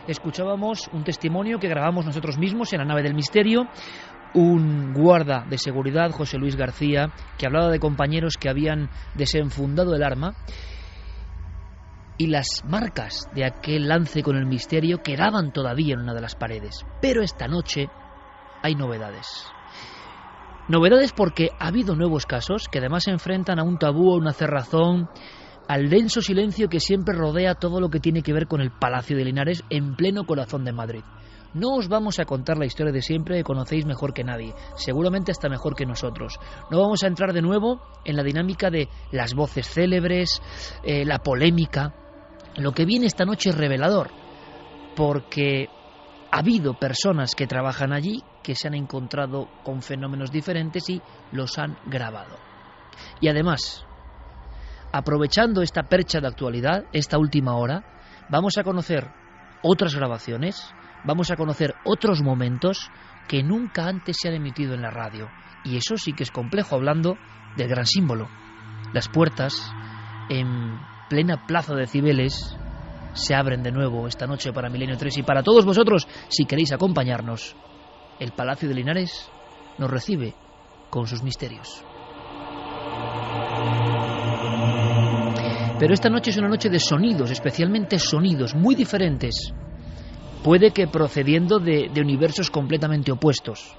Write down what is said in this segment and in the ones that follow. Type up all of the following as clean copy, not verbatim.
escuchábamos un testimonio que grabamos nosotros mismos en la nave del misterio, un guarda de seguridad, José Luis García, que hablaba de compañeros que habían desenfundado el arma, y las marcas de aquel lance con el misterio quedaban todavía en una de las paredes. Pero esta noche hay novedades. Novedades porque ha habido nuevos casos que además se enfrentan a un tabú, a una cerrazón, al denso silencio que siempre rodea todo lo que tiene que ver con el Palacio de Linares en pleno corazón de Madrid. No os vamos a contar la historia de siempre que conocéis mejor que nadie, seguramente hasta mejor que nosotros. No vamos a entrar de nuevo en la dinámica de las voces célebres, la polémica. Lo que viene esta noche es revelador, porque ha habido personas que trabajan allí que se han encontrado con fenómenos diferentes y los han grabado. Y además, aprovechando esta percha de actualidad, esta última hora, vamos a conocer otras grabaciones, vamos a conocer otros momentos que nunca antes se han emitido en la radio. Y eso sí que es complejo, hablando del gran símbolo. Las puertas en plena plaza de Cibeles se abren de nuevo esta noche para Milenio 3 y para todos vosotros, si queréis acompañarnos. El Palacio de Linares nos recibe con sus misterios. Pero esta noche es una noche de sonidos, especialmente sonidos muy diferentes, puede que procediendo de universos completamente opuestos.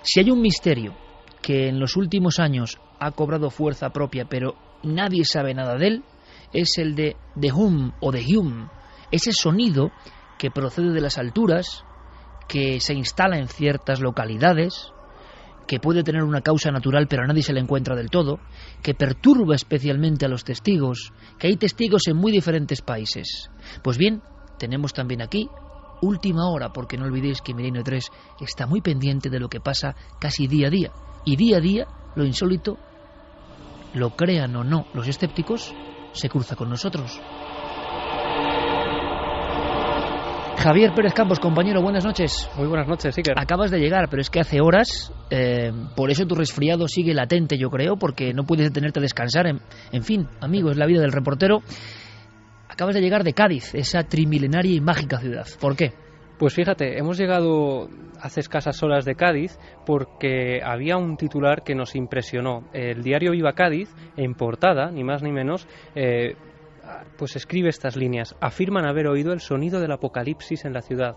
Si hay un misterio que en los últimos años ha cobrado fuerza propia, pero nadie sabe nada de él, es el de The Hum o The Hum, ese sonido que procede de las alturas, que se instala en ciertas localidades, que puede tener una causa natural pero a nadie se le encuentra del todo, que perturba especialmente a los testigos, que hay testigos en muy diferentes países. Pues bien, tenemos también aquí última hora, porque no olvidéis que Milenio 3 está muy pendiente de lo que pasa casi día a día, y día a día lo insólito, lo crean o no los escépticos, se cruza con nosotros. Javier Pérez Campos, compañero, buenas noches. Muy buenas noches, Iker. Acabas de llegar, pero es que hace horas, por eso tu resfriado sigue latente, yo creo, porque no puedes detenerte a descansar. En fin, amigo, es la vida del reportero. Acabas de llegar de Cádiz, esa trimilenaria y mágica ciudad. ¿Por qué? Pues fíjate, hemos llegado hace escasas horas de Cádiz porque había un titular que nos impresionó. El diario Viva Cádiz, en portada, ni más ni menos, pues escribe estas líneas: afirman haber oído el sonido del apocalipsis en la ciudad.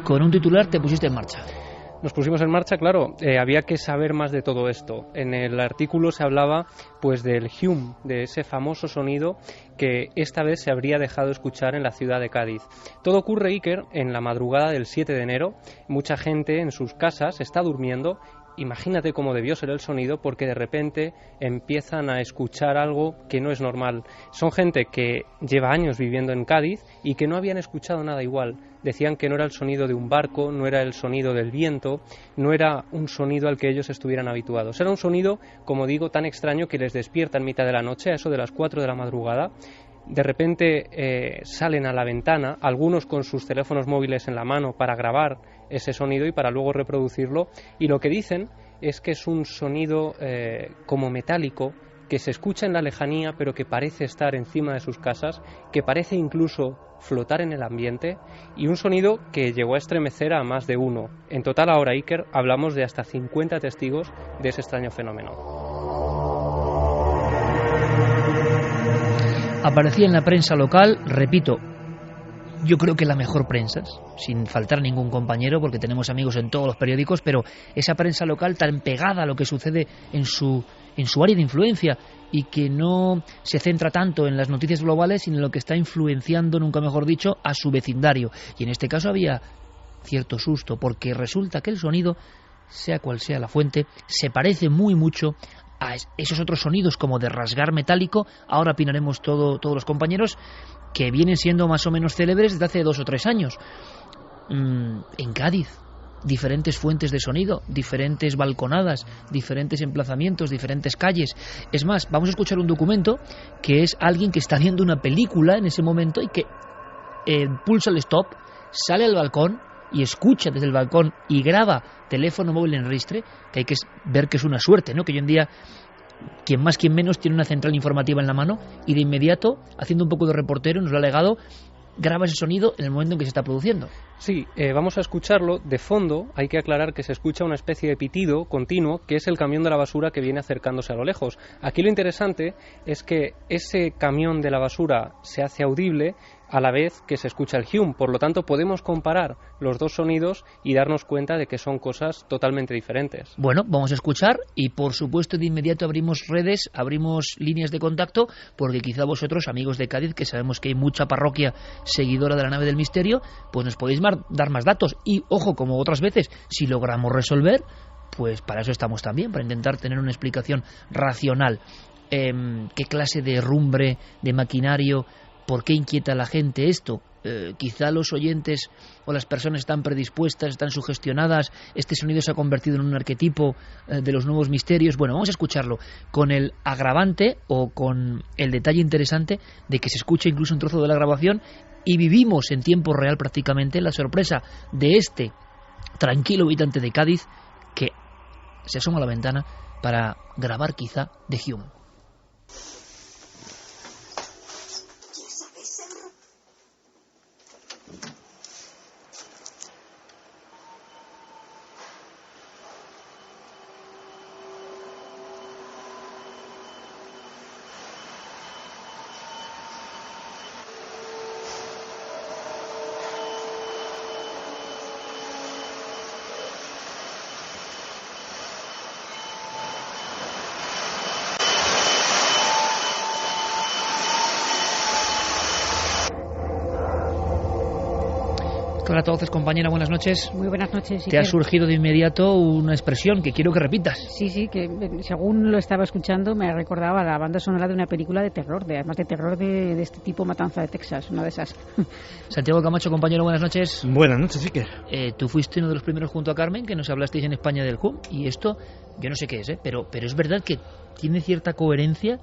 Con un titular te pusiste en marcha. Nos pusimos en marcha, claro, había que saber más de todo esto. En el artículo se hablaba pues del hum, de ese famoso sonido que esta vez se habría dejado escuchar en la ciudad de Cádiz. Todo ocurre, Iker, en la madrugada del 7 de enero. Mucha gente en sus casas está durmiendo. Imagínate cómo debió ser el sonido, porque de repente empiezan a escuchar algo que no es normal. Son gente que lleva años viviendo en Cádiz y que no habían escuchado nada igual. Decían que no era el sonido de un barco, no era el sonido del viento, no era un sonido al que ellos estuvieran habituados. Era un sonido, como digo, tan extraño que les despierta en mitad de la noche, a eso de las 4 de la madrugada. De repente salen a la ventana, algunos con sus teléfonos móviles en la mano para grabar ese sonido y para luego reproducirlo, y lo que dicen es que es un sonido como metálico, que se escucha en la lejanía pero que parece estar encima de sus casas, que parece incluso flotar en el ambiente, y un sonido que llegó a estremecer a más de uno. En total ahora, Iker, hablamos de hasta 50 testigos de ese extraño fenómeno. Aparecía en la prensa local, repito, yo creo que la mejor prensa, sin faltar ningún compañero, porque tenemos amigos en todos los periódicos, pero esa prensa local tan pegada a lo que sucede en su área de influencia y que no se centra tanto en las noticias globales, sino en lo que está influenciando, nunca mejor dicho, a su vecindario. Y en este caso había cierto susto, porque resulta que el sonido, sea cual sea la fuente, se parece muy mucho a esos otros sonidos como de rasgar metálico. Ahora opinaremos todos los compañeros, que vienen siendo más o menos célebres desde hace 2 o 3 años. En Cádiz, diferentes fuentes de sonido, diferentes balconadas, diferentes emplazamientos, diferentes calles. Es más, vamos a escuchar un documento que es alguien que está viendo una película en ese momento y que pulsa el stop, sale al balcón y escucha desde el balcón y graba teléfono móvil en ristre, que hay que ver que es una suerte, ¿no? Que hoy en día quien más, quien menos, tiene una central informativa en la mano y de inmediato, haciendo un poco de reportero, nos lo ha legado, graba ese sonido en el momento en que se está produciendo. Sí, vamos a escucharlo. De fondo hay que aclarar que se escucha una especie de pitido continuo, que es el camión de la basura que viene acercándose a lo lejos. Aquí lo interesante es que ese camión de la basura se hace audible a la vez que se escucha el hum. Por lo tanto, podemos comparar los dos sonidos y darnos cuenta de que son cosas totalmente diferentes. Bueno, vamos a escuchar y, por supuesto, de inmediato abrimos redes, abrimos líneas de contacto, porque quizá vosotros, amigos de Cádiz, que sabemos que hay mucha parroquia seguidora de la nave del misterio, pues nos podéis dar más datos. Y, ojo, como otras veces, si logramos resolver, pues para eso estamos también, para intentar tener una explicación racional. ¿Qué clase de herrumbre, de maquinario? ¿Por qué inquieta a la gente esto? Quizá los oyentes o las personas están predispuestas, están sugestionadas, este sonido se ha convertido en un arquetipo de los nuevos misterios. Bueno, vamos a escucharlo con el agravante o con el detalle interesante de que se escucha incluso un trozo de la grabación y vivimos en tiempo real prácticamente la sorpresa de este tranquilo habitante de Cádiz que se asoma a la ventana para grabar quizá de Hume. Hola a todos, compañera, buenas noches. Muy buenas noches. Te ha surgido de inmediato una expresión que quiero que repitas. Sí, que según lo estaba escuchando me recordaba la banda sonora de una película de terror, además de terror de este tipo, Matanza de Texas, una de esas. Santiago Camacho, compañero, buenas noches. Buenas noches, Iker. Tú fuiste uno de los primeros junto a Carmen que nos hablasteis en España del Hum, y esto, yo no sé qué es, pero es verdad que tiene cierta coherencia.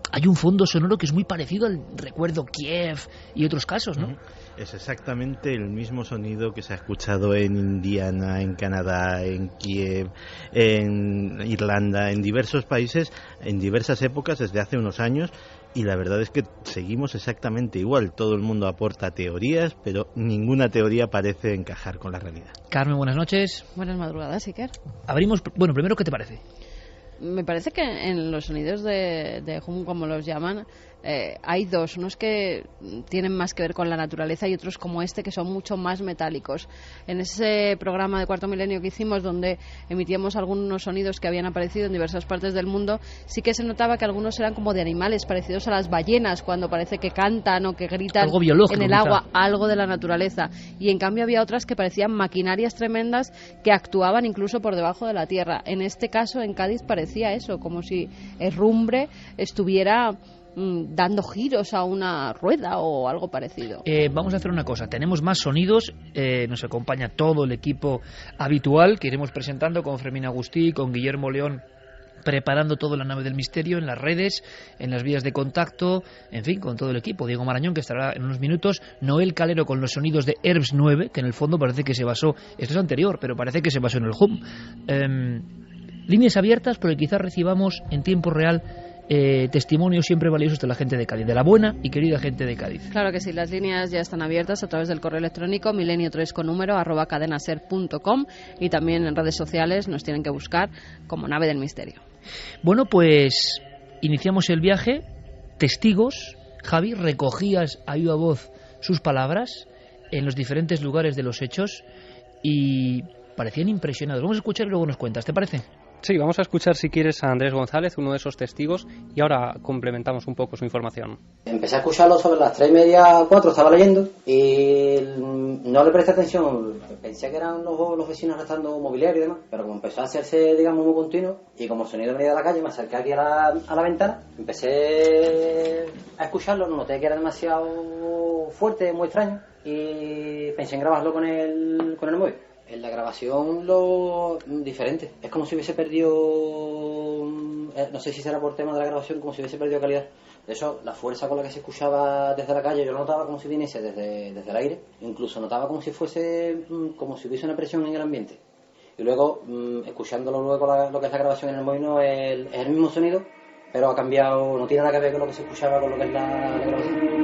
Hay un fondo sonoro que es muy parecido al Recuerdo Kiev y otros casos, ¿no? Es exactamente el mismo sonido que se ha escuchado en Indiana, en Canadá, en Kiev, en Irlanda, en diversos países, en diversas épocas desde hace unos años, y la verdad es que seguimos exactamente igual. Todo el mundo aporta teorías, pero ninguna teoría parece encajar con la realidad. Carmen, buenas noches. Buenas madrugadas, Iker. Abrimos, bueno, primero, ¿qué te parece? Me parece que en los sonidos de Hum, como los llaman, hay dos, unos que tienen más que ver con la naturaleza y otros como este que son mucho más metálicos. En ese programa de Cuarto Milenio que hicimos, donde emitíamos algunos sonidos que habían aparecido en diversas partes del mundo, sí que se notaba que algunos eran como de animales parecidos a las ballenas, cuando parece que cantan o que gritan algo biológico, en el agua, algo de la naturaleza. Y en cambio había otras que parecían maquinarias tremendas que actuaban incluso por debajo de la tierra. En este caso, en Cádiz, parecía eso, como si herrumbre estuviera dando giros a una rueda o algo parecido. Vamos a hacer una cosa, tenemos más sonidos, nos acompaña todo el equipo habitual que iremos presentando con Fermín Agustí, con Guillermo León, preparando todo la nave del misterio en las redes, en las vías de contacto, en fin, con todo el equipo. Diego Marañón, que estará en unos minutos, Noel Calero con los sonidos de Herbs 9, que en el fondo parece que se basó, esto es anterior, pero parece que se basó en el Hum. Líneas abiertas, porque quizás recibamos en tiempo real testimonios siempre valiosos de la gente de Cádiz, de la buena y querida gente de Cádiz. Claro que sí, las líneas ya están abiertas a través del correo electrónico milenio3@cadenaser.com, y también en redes sociales nos tienen que buscar como Nave del Misterio. Bueno, pues iniciamos el viaje. Testigos, Javi, recogías a viva voz sus palabras en los diferentes lugares de los hechos y parecían impresionados. Vamos a escuchar y luego nos cuentas, ¿te parece? Sí, vamos a escuchar, si quieres, a Andrés González, uno de esos testigos, y ahora complementamos un poco su información. Empecé a escucharlo sobre las 3:30, 4, estaba leyendo y no le presté atención. Pensé que eran los vecinos arrastrando mobiliario y demás, pero como empezó a hacerse, digamos, muy continuo, y como el sonido venía de la calle, me acerqué aquí a la ventana, empecé a escucharlo, noté que era demasiado fuerte, muy extraño, y pensé en grabarlo con el móvil. En la grabación lo diferente, es como si hubiese perdido, no sé si será por tema de la grabación, como si hubiese perdido calidad. De eso, la fuerza con la que se escuchaba desde la calle, yo lo notaba como si viniese desde el aire, incluso notaba como si hubiese una presión en el ambiente. y luego escuchándolo luego lo que es la grabación en el molino es el mismo sonido, pero ha cambiado, no tiene nada que ver con lo que se escuchaba con lo que es la grabación.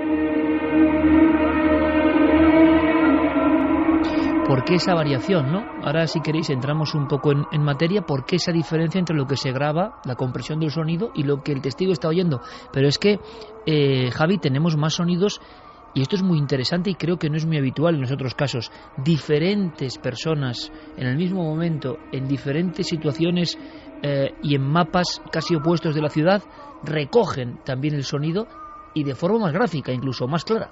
¿Por qué esa variación, no? Ahora, si queréis, entramos un poco en materia. ¿Por qué esa diferencia entre lo que se graba, la compresión del sonido, y lo que el testigo está oyendo? Pero es que, Javi, tenemos más sonidos, y esto es muy interesante y creo que no es muy habitual en los otros casos. Diferentes personas en el mismo momento, en diferentes situaciones y en mapas casi opuestos de la ciudad, recogen también el sonido y de forma más gráfica, incluso más clara.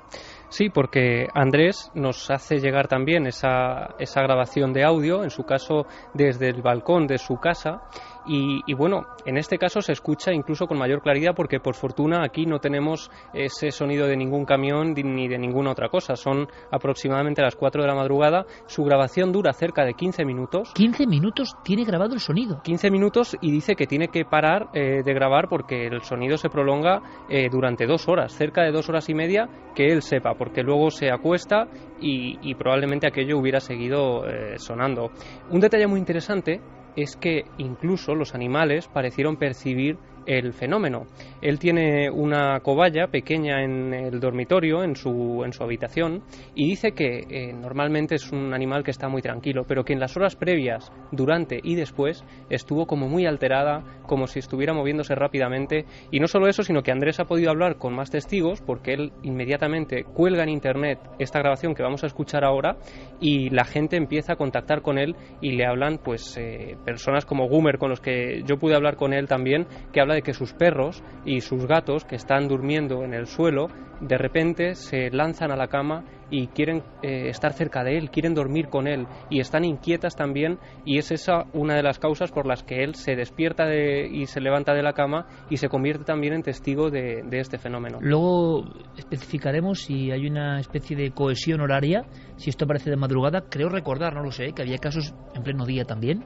Sí, porque Andrés nos hace llegar también esa grabación de audio, en su caso desde el balcón de su casa, y bueno, en este caso se escucha incluso con mayor claridad porque por fortuna aquí no tenemos ese sonido de ningún camión ni de ninguna otra cosa. Son aproximadamente las 4 de la madrugada, su grabación dura cerca de 15 minutos. 15 minutos tiene grabado el sonido. 15 minutos y dice que tiene que parar de grabar porque el sonido se prolonga durante 2 horas, cerca de 2 horas y media, que él sepa, porque luego se acuesta y probablemente aquello hubiera seguido sonando. Un detalle muy interesante es que incluso los animales parecieron percibir el fenómeno. Él tiene una cobaya pequeña en el dormitorio, en su habitación, y dice que normalmente es un animal que está muy tranquilo, pero que en las horas previas, durante y después estuvo como muy alterada, como si estuviera moviéndose rápidamente. Y no solo eso, sino que Andrés ha podido hablar con más testigos, porque él inmediatamente cuelga en internet esta grabación que vamos a escuchar ahora, y la gente empieza a contactar con él y le hablan pues personas como Gumer, con los que yo pude hablar con él también, que habla de que sus perros y sus gatos que están durmiendo en el suelo de repente se lanzan a la cama y quieren estar cerca de él, quieren dormir con él y están inquietas también, y es esa una de las causas por las que él se despierta y se levanta de la cama y se convierte también en testigo de este fenómeno. Luego especificaremos si hay una especie de cohesión horaria, si esto aparece de madrugada. Creo recordar, no lo sé, que había casos en pleno día también,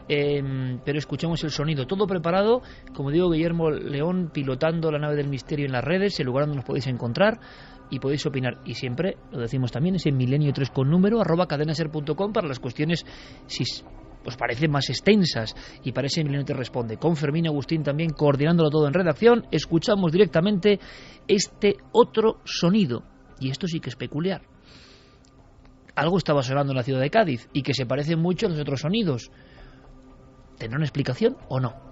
pero escuchemos el sonido, todo preparado, como digo, Guillermo León pilotando la nave del misterio en las redes, el lugar donde nos podéis encontrar y podéis opinar, y siempre lo decimos también, es en milenio3 con número @cadenaser.com para las cuestiones si os parecen más extensas, y para ese Milenio te responde, con Fermín Agustín también coordinándolo todo en redacción. Escuchamos directamente este otro sonido, y esto sí que es peculiar. Algo estaba sonando en la ciudad de Cádiz y que se parece mucho a los otros sonidos. ¿Tendrá una explicación o no?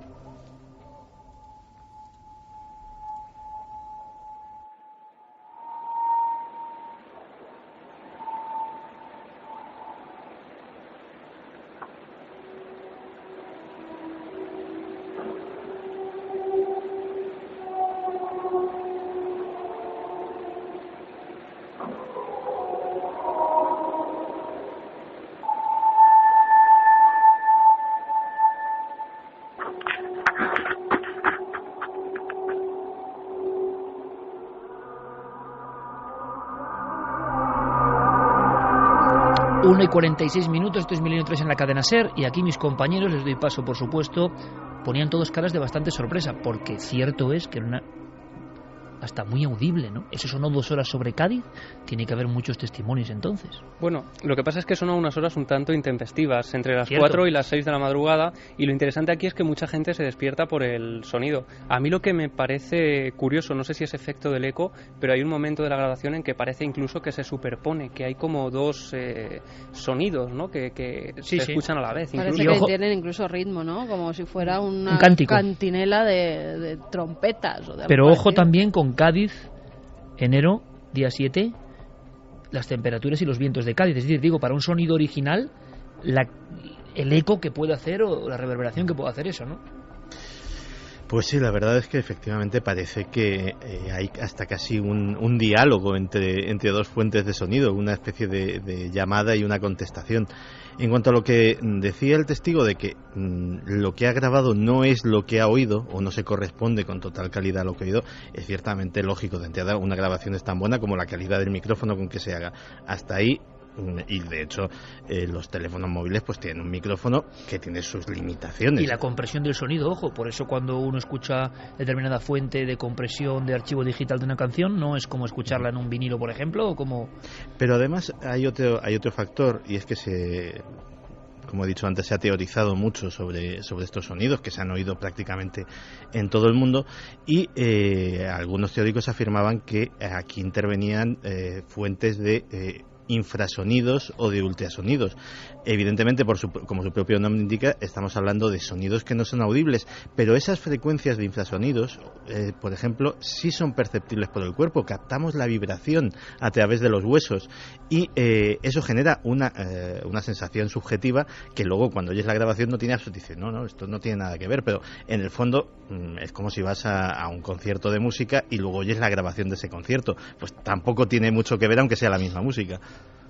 Y 46 minutos, esto es Milenio 3 en la cadena SER, y aquí mis compañeros, les doy paso por supuesto, ponían todos caras de bastante sorpresa, porque cierto es que era hasta muy audible, ¿no? Eso sonó 2 horas sobre Cádiz, tiene que haber muchos testimonios entonces. Bueno, lo que pasa es que sonó unas horas un tanto intempestivas, entre las 4 y las 6 de la madrugada, y lo interesante aquí es que mucha gente se despierta por el sonido. A mí lo que me parece curioso, no sé si es efecto del eco, pero hay un momento de la grabación en que parece incluso que se superpone, que hay como 2 sonidos, ¿no? Que se escuchan a la vez. Parece incluso. que tienen incluso ritmo, ¿no? Como si fuera una un cántico, cantinela de trompetas. O de pero ojo también con Cádiz, enero, día 7, las temperaturas y los vientos de Cádiz. Es decir, digo, para un sonido original, el eco que puede hacer o la reverberación que puede hacer eso, ¿no? Pues sí, la verdad es que efectivamente parece que hay hasta casi un diálogo entre 2 fuentes de sonido, una especie de llamada y una contestación. En cuanto a lo que decía el testigo de que lo que ha grabado no es lo que ha oído o no se corresponde con total calidad a lo que ha oído, es ciertamente lógico. De entrada, una grabación es tan buena como la calidad del micrófono con que se haga. Hasta ahí. Y de hecho los teléfonos móviles pues tienen un micrófono que tiene sus limitaciones. Y la compresión del sonido, ojo, por eso cuando uno escucha determinada fuente de compresión de archivo digital de una canción no es como escucharla en un vinilo, por ejemplo, o como... Pero además hay otro factor, y es que se como he dicho antes, se ha teorizado mucho sobre estos sonidos que se han oído prácticamente en todo el mundo, y algunos teóricos afirmaban que aquí intervenían fuentes de infrasonidos o de ultrasonidos. Evidentemente, como su propio nombre indica, estamos hablando de sonidos que no son audibles, pero esas frecuencias de infrasonidos, por ejemplo, sí son perceptibles por el cuerpo. Captamos la vibración a través de los huesos y eso genera una sensación subjetiva que luego, cuando oyes la grabación, no tiene absolutamente, no, esto no tiene nada que ver, pero en el fondo es como si vas a un concierto de música y luego oyes la grabación de ese concierto. Pues tampoco tiene mucho que ver, aunque sea la misma música.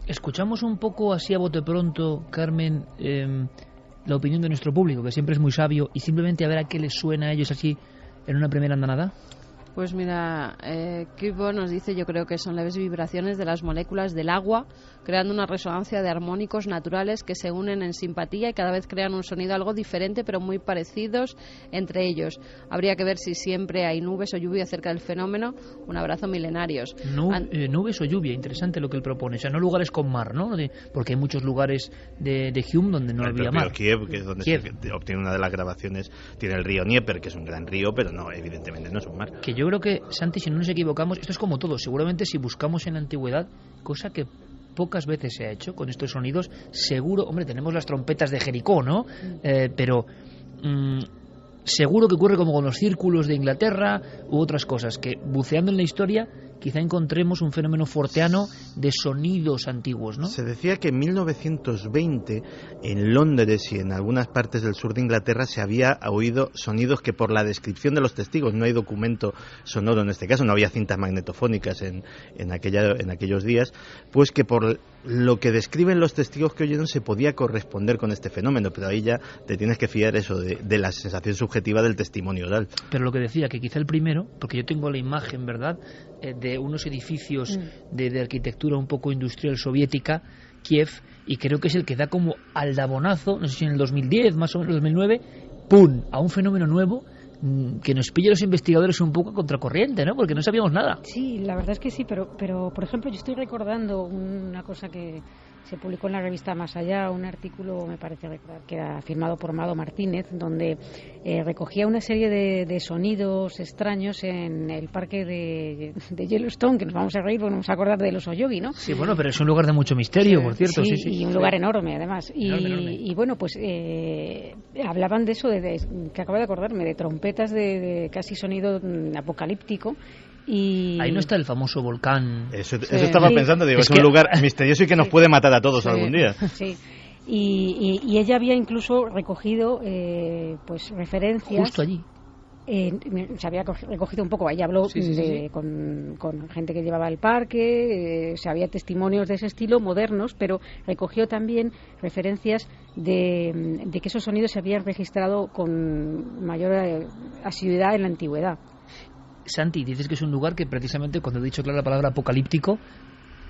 Escuchamos un poco así a bote pronto, Carmen, la opinión de nuestro público, que siempre es muy sabio, y simplemente a ver a qué les suena a ellos así en una primera andanada. Pues mira, Kirbo nos dice, yo creo que son leves vibraciones de las moléculas del agua, creando una resonancia de armónicos naturales que se unen en simpatía y cada vez crean un sonido algo diferente, pero muy parecidos entre ellos. Habría que ver si siempre hay nubes o lluvia cerca del fenómeno. Un abrazo, milenarios. Nubes o lluvia, interesante lo que él propone. O sea, no lugares con mar, ¿no? Porque hay muchos lugares de Hume donde no había mar. Kiev, que es donde se obtiene una de las grabaciones, tiene el río Dnieper, que es un gran río, pero no, evidentemente no es un mar. Que yo creo que, Santi, si no nos equivocamos, esto es como todo. Seguramente si buscamos en la antigüedad, cosa que pocas veces se ha hecho con estos sonidos, seguro, hombre, tenemos las trompetas de Jericó, ¿no? Pero seguro que ocurre como con los círculos de Inglaterra u otras cosas, que buceando en la historia quizá encontremos un fenómeno forteano de sonidos antiguos, ¿no? Se decía que en 1920 en Londres y en algunas partes del sur de Inglaterra se había oído sonidos que, por la descripción de los testigos, no hay documento sonoro en este caso, no había cintas magnetofónicas en aquellos días, pues que por lo que describen los testigos que oyeron se podía corresponder con este fenómeno, pero ahí ya te tienes que fiar eso de la sensación subjetiva del testimonio oral. Pero lo que decía, que quizá el primero, porque yo tengo la imagen, ¿verdad?, de unos edificios de arquitectura un poco industrial soviética, Kiev, y creo que es el que da como aldabonazo, no sé si en el 2010, más o menos 2009, ¡pum!, a un fenómeno nuevo que nos pilla a los investigadores un poco a contracorriente, ¿no? Porque no sabíamos nada. Sí, la verdad es que sí, pero por ejemplo, yo estoy recordando una cosa que se publicó en la revista Más Allá, un artículo, me parece que era firmado por Amado Martínez, donde recogía una serie de sonidos extraños en el parque de Yellowstone, que nos vamos a reír porque nos vamos a acordar de los Oyogi, ¿no? Sí, bueno, pero es un lugar de mucho misterio, por cierto. Sí, y un lugar enorme, además. Y bueno, pues hablaban de eso, que acabo de acordarme, de trompetas de casi sonido apocalíptico. Y ahí no está el famoso volcán. Eso estaba pensando, digo, es un lugar misterioso y que nos puede matar a todos algún día. Sí. Y ella había incluso recogido pues referencias justo allí. Se había recogido un poco, ella habló con gente que llevaba el parque, había testimonios de ese estilo modernos, pero recogió también referencias de que esos sonidos se habían registrado con mayor asiduidad en la antigüedad. Santi, dices que es un lugar que precisamente, cuando he dicho claro la palabra apocalíptico,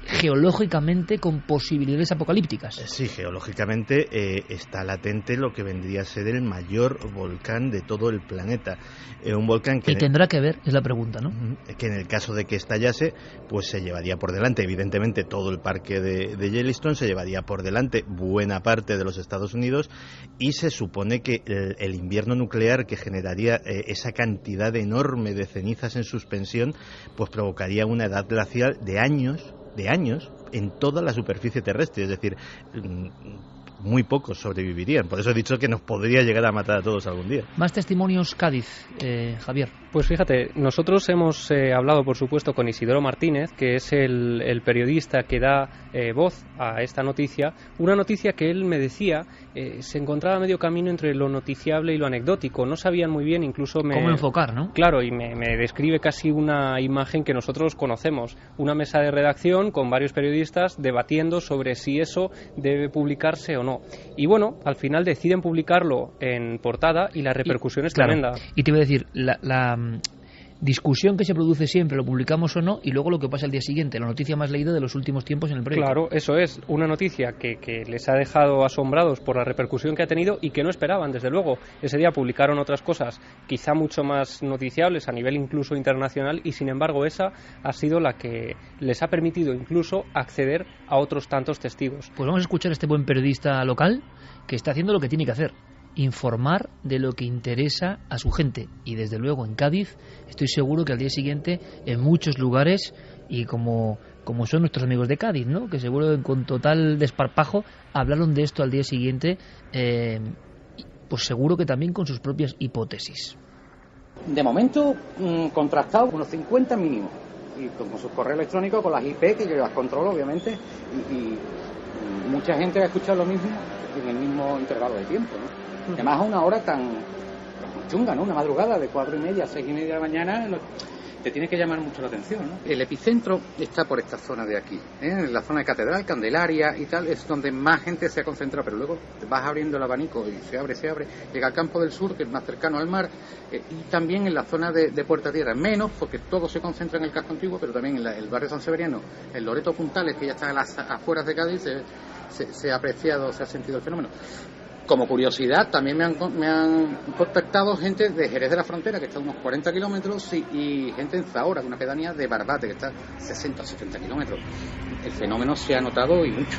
geológicamente con posibilidades apocalípticas. Sí, geológicamente está latente lo que vendría a ser el mayor volcán de todo el planeta. Un volcán que... Y tendrá que ver, es la pregunta, ¿no? Que en el caso de que estallase, pues se llevaría por delante, evidentemente, todo el parque de Yellowstone, se llevaría por delante buena parte de los Estados Unidos, y se supone que el invierno nuclear que generaría esa cantidad enorme de cenizas en suspensión, pues provocaría una edad glacial de años en toda la superficie terrestre, es decir, muy pocos sobrevivirían. Por eso he dicho que nos podría llegar a matar a todos algún día. Más testimonios Cádiz, Javier. Pues fíjate, nosotros hemos hablado, por supuesto, con Isidoro Martínez, que es el periodista que da voz a esta noticia, una noticia que él me decía se encontraba a medio camino entre lo noticiable y lo anecdótico. No sabían muy bien, incluso cómo enfocar, ¿no? Claro, y me describe casi una imagen que nosotros conocemos, una mesa de redacción con varios periodistas debatiendo sobre si eso debe publicarse o no. Y bueno, al final deciden publicarlo en portada y la repercusión es tremenda. Y te iba a decir, discusión que se produce siempre, lo publicamos o no, y luego lo que pasa el día siguiente, la noticia más leída de los últimos tiempos en el periódico. Claro, eso es, una noticia que les ha dejado asombrados por la repercusión que ha tenido y que no esperaban, desde luego. Ese día publicaron otras cosas quizá mucho más noticiables a nivel incluso internacional, y sin embargo esa ha sido la que les ha permitido incluso acceder a otros tantos testigos. Pues vamos a escuchar a este buen periodista local que está haciendo lo que tiene que hacer: informar de lo que interesa a su gente. Y desde luego en Cádiz estoy seguro que al día siguiente en muchos lugares, y como son nuestros amigos de Cádiz, ¿no?, que seguro con total desparpajo hablaron de esto al día siguiente, pues seguro que también con sus propias hipótesis. De momento contrastado unos 50 mínimo, y con sus correos electrónicos, con las IP que yo las controlo obviamente, y mucha gente va a escuchar lo mismo en el mismo intervalo de tiempo, ¿no? Además a una hora tan chunga, ¿no? Una madrugada de 4:30 a 6:30 de la mañana, te tiene que llamar mucho la atención, ¿no? El epicentro está por esta zona de aquí, en la zona de Catedral, Candelaria y tal, es donde más gente se ha concentrado, pero luego te vas abriendo el abanico y se abre, llega al Campo del Sur, que es más cercano al mar, y también en la zona de Puerta Tierra, menos porque todo se concentra en el casco antiguo, pero también en el barrio San Severiano, el Loreto Puntales, que ya está a las afueras de Cádiz, se ha apreciado, se ha sentido el fenómeno. Como curiosidad, también me han contactado gente de Jerez de la Frontera, que está a unos 40 kilómetros, y gente en Zahora, una pedanía de Barbate, que está a 60 o 70 kilómetros. El fenómeno se ha notado y mucho.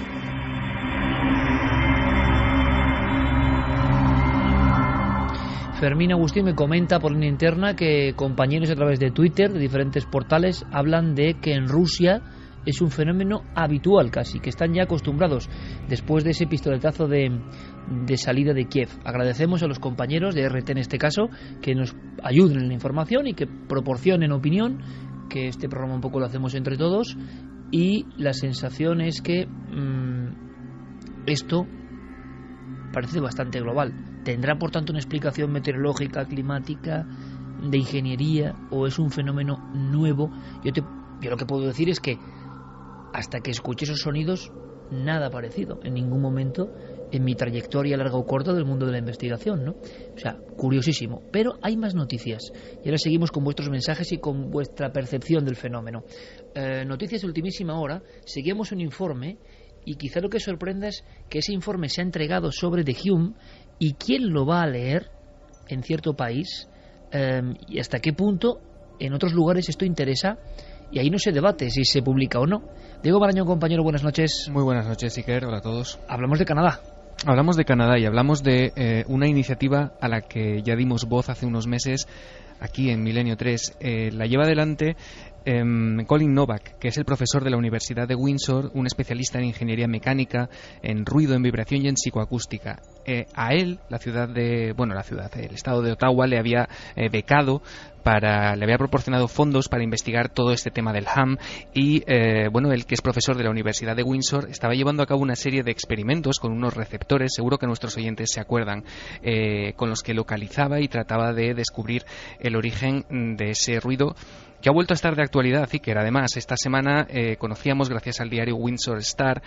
Fermín Agustín me comenta por línea interna que compañeros a través de Twitter, de diferentes portales, hablan de que en Rusia es un fenómeno habitual casi, que están ya acostumbrados después de ese pistoletazo de salida de Kiev. Agradecemos a los compañeros de RT en este caso que nos ayuden en la información y que proporcionen opinión, que este programa un poco lo hacemos entre todos, y la sensación es que esto parece bastante global. ¿Tendrá por tanto una explicación meteorológica, climática, de ingeniería, o es un fenómeno nuevo? Yo lo que puedo decir es que hasta que escuché esos sonidos, nada parecido en ningún momento en mi trayectoria larga o corta del mundo de la investigación, ¿no? O sea, curiosísimo. Pero hay más noticias y ahora seguimos con vuestros mensajes y con vuestra percepción del fenómeno. Noticias de ultimísima hora. Seguimos un informe y quizá lo que sorprenda es que ese informe se ha entregado sobre The Hume, y quién lo va a leer en cierto país, y hasta qué punto en otros lugares esto interesa, y ahí no se debate si se publica o no. Diego Marañón, compañero, buenas noches. Muy buenas noches, Iker. Hola a todos. Hablamos de Canadá. Hablamos de Canadá y hablamos de una iniciativa a la que ya dimos voz hace unos meses aquí en Milenio 3. La lleva adelante Colin Novak, que es el profesor de la Universidad de Windsor, un especialista en ingeniería mecánica, en ruido, en vibración y en psicoacústica. A él, el estado de Ottawa le había becado, le había proporcionado fondos para investigar todo este tema del ham, y él, que es profesor de la Universidad de Windsor, estaba llevando a cabo una serie de experimentos con unos receptores, seguro que nuestros oyentes se acuerdan, con los que localizaba y trataba de descubrir el origen de ese ruido, que ha vuelto a estar de actualidad. Y que además esta semana conocíamos, gracias al diario Windsor Star,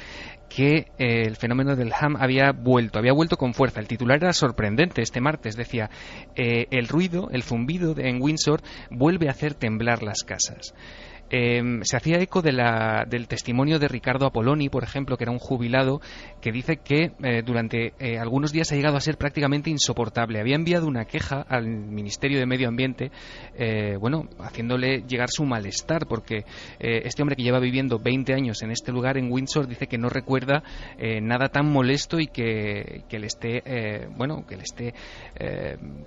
que el fenómeno del ham había vuelto con fuerza. El titular era sorprendente este martes, decía: el ruido, el zumbido en Windsor vuelve a hacer temblar las casas. Se hacía eco del testimonio de Ricardo Apoloni, por ejemplo, que era un jubilado, que dice que durante algunos días ha llegado a ser prácticamente insoportable. Había enviado una queja al Ministerio de Medio Ambiente, haciéndole llegar su malestar, porque este hombre, que lleva viviendo 20 años en este lugar, en Windsor, dice que no recuerda nada tan molesto y que le esté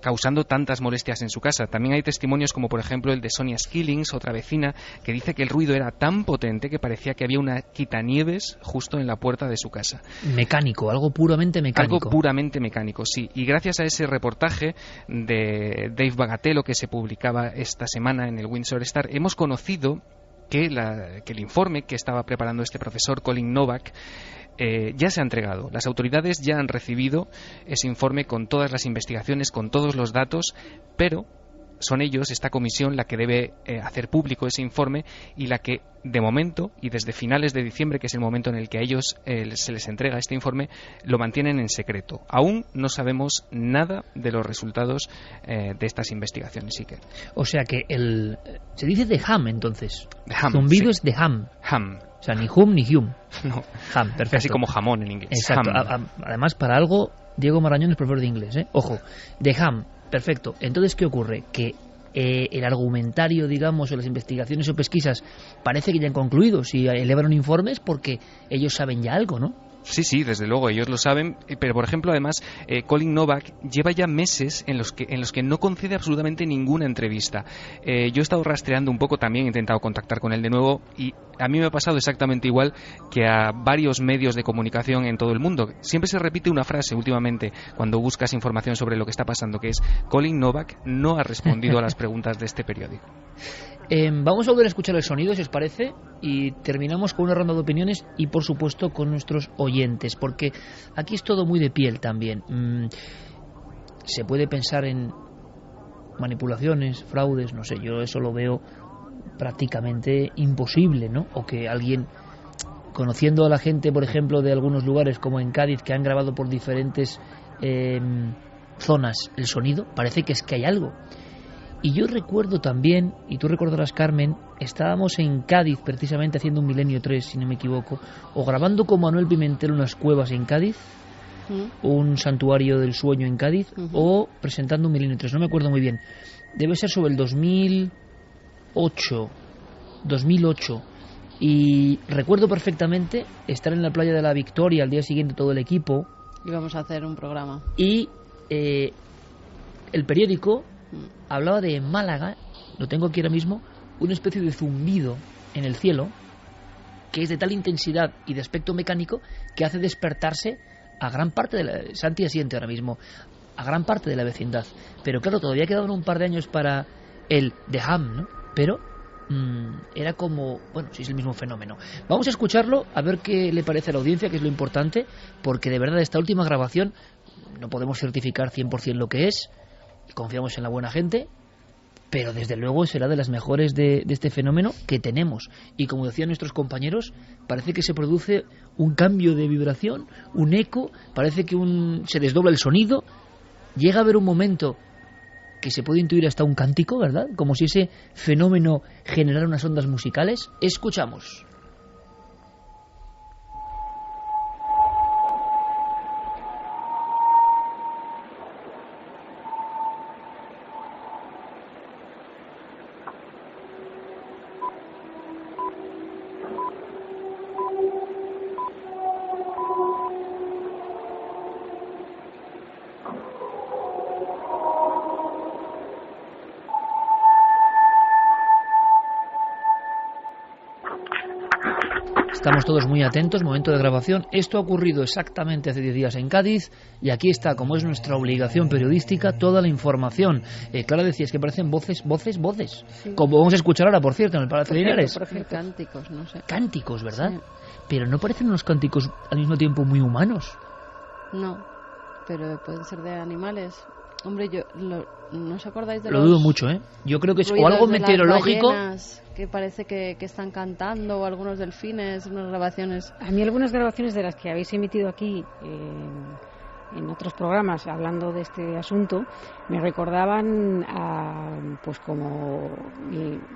causando tantas molestias en su casa. También hay testimonios como, por ejemplo, el de Sonia Skillings, otra vecina, que dice que el ruido era tan potente que parecía que había una quitanieves justo en la puerta de su casa. Mecánico, algo puramente mecánico. Algo puramente mecánico, sí. Y gracias a ese reportaje de Dave Bagatello que se publicaba esta semana en el Windsor Star, hemos conocido que el informe que estaba preparando este profesor Colin Novak ya se ha entregado. Las autoridades ya han recibido ese informe con todas las investigaciones, con todos los datos, pero son ellos, esta comisión, la que debe hacer público ese informe y la que, de momento, y desde finales de diciembre, que es el momento en el que a ellos se les entrega este informe, lo mantienen en secreto. Aún no sabemos nada de los resultados de estas investigaciones, sí que. O sea que se dice de Ham, entonces. De Ham, zumbido sí. Es de Ham. Ham. O sea, ni Hum ni Hume. No. Ham, perfecto. Casi como jamón en inglés. Exacto. Además, para algo, Diego Marañón es profesor de inglés, ¿eh? Ojo, de Ham, perfecto. Entonces, ¿qué ocurre? Que el argumentario, digamos, o las investigaciones o pesquisas parece que ya han concluido. Si elevaron informes porque ellos saben ya algo, ¿no? Sí, desde luego, ellos lo saben, pero por ejemplo, además, Colin Novak lleva ya meses en los que no concede absolutamente ninguna entrevista. Yo he estado rastreando un poco también, he intentado contactar con él de nuevo y a mí me ha pasado exactamente igual que a varios medios de comunicación en todo el mundo. Siempre se repite una frase últimamente cuando buscas información sobre lo que está pasando, que es: Colin Novak no ha respondido a las preguntas de este periódico. Vamos a volver a escuchar el sonido, si os parece, y terminamos con una ronda de opiniones y, por supuesto, con nuestros oyentes, porque aquí es todo muy de piel también. Se puede pensar en manipulaciones, fraudes, no sé, yo eso lo veo prácticamente imposible, ¿no? O que alguien, conociendo a la gente, por ejemplo, de algunos lugares como en Cádiz, que han grabado por diferentes zonas el sonido, parece que es que hay algo. Y yo recuerdo también, y tú recordarás, Carmen, estábamos en Cádiz precisamente haciendo un Milenio 3, si no me equivoco, o grabando con Manuel Pimentel unas cuevas en Cádiz, un santuario del sueño en Cádiz, o presentando un Milenio 3, no me acuerdo muy bien. Debe ser sobre el 2008, y recuerdo perfectamente estar en la playa de la Victoria al día siguiente, todo el equipo. Íbamos a hacer un programa. Y el periódico hablaba de Málaga, lo tengo aquí ahora mismo, una especie de zumbido en el cielo que es de tal intensidad y de aspecto mecánico que hace despertarse a gran parte de la... Santi asiente ahora mismo, a gran parte de la vecindad. Pero claro, todavía quedaban un par de años para el de Ham, ¿no? Pero era como... Bueno, sí es el mismo fenómeno. Vamos a escucharlo, a ver qué le parece a la audiencia, que es lo importante, porque de verdad esta última grabación no podemos certificar 100% lo que es, confiamos en la buena gente, pero desde luego será de las mejores de este fenómeno que tenemos. Y como decían nuestros compañeros, parece que se produce un cambio de vibración, un eco, parece que se desdobla el sonido, llega a haber un momento que se puede intuir hasta un cántico, ¿verdad? Como si ese fenómeno generara unas ondas musicales. Escuchamos. Estamos todos muy atentos, momento de grabación. Esto ha ocurrido exactamente hace 10 días en Cádiz y aquí está, como es nuestra obligación periodística, toda la información. Clara, decías que parecen voces. Sí. Como vamos a escuchar ahora, por cierto, en el Palacio de Linares. Cánticos, no sé. Cánticos, ¿verdad? Sí. Pero ¿no parecen unos cánticos al mismo tiempo muy humanos? No, pero pueden ser de animales. Hombre, ¿no os acordáis de Lo dudo mucho, ¿eh? Yo creo que es o algo meteorológico... que parece que están cantando, o algunos delfines, unas grabaciones. A mí algunas grabaciones de las que habéis emitido aquí en otros programas hablando de este asunto me recordaban pues como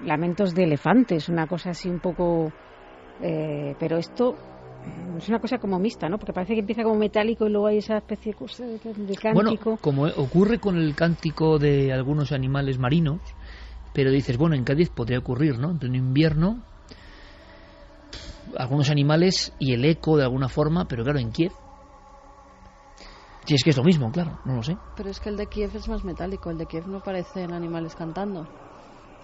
lamentos de elefantes, una cosa así un poco... pero esto es una cosa como mixta, ¿no? Porque parece que empieza como metálico y luego hay esa especie de cántico. Bueno, como ocurre con el cántico de algunos animales marinos, pero dices, bueno, en Cádiz podría ocurrir, ¿no? En pleno invierno, algunos animales y el eco de alguna forma, pero claro, en Kiev. Si es que es lo mismo, claro, no lo sé. Pero es que el de Kiev es más metálico, el de Kiev no parecen animales cantando.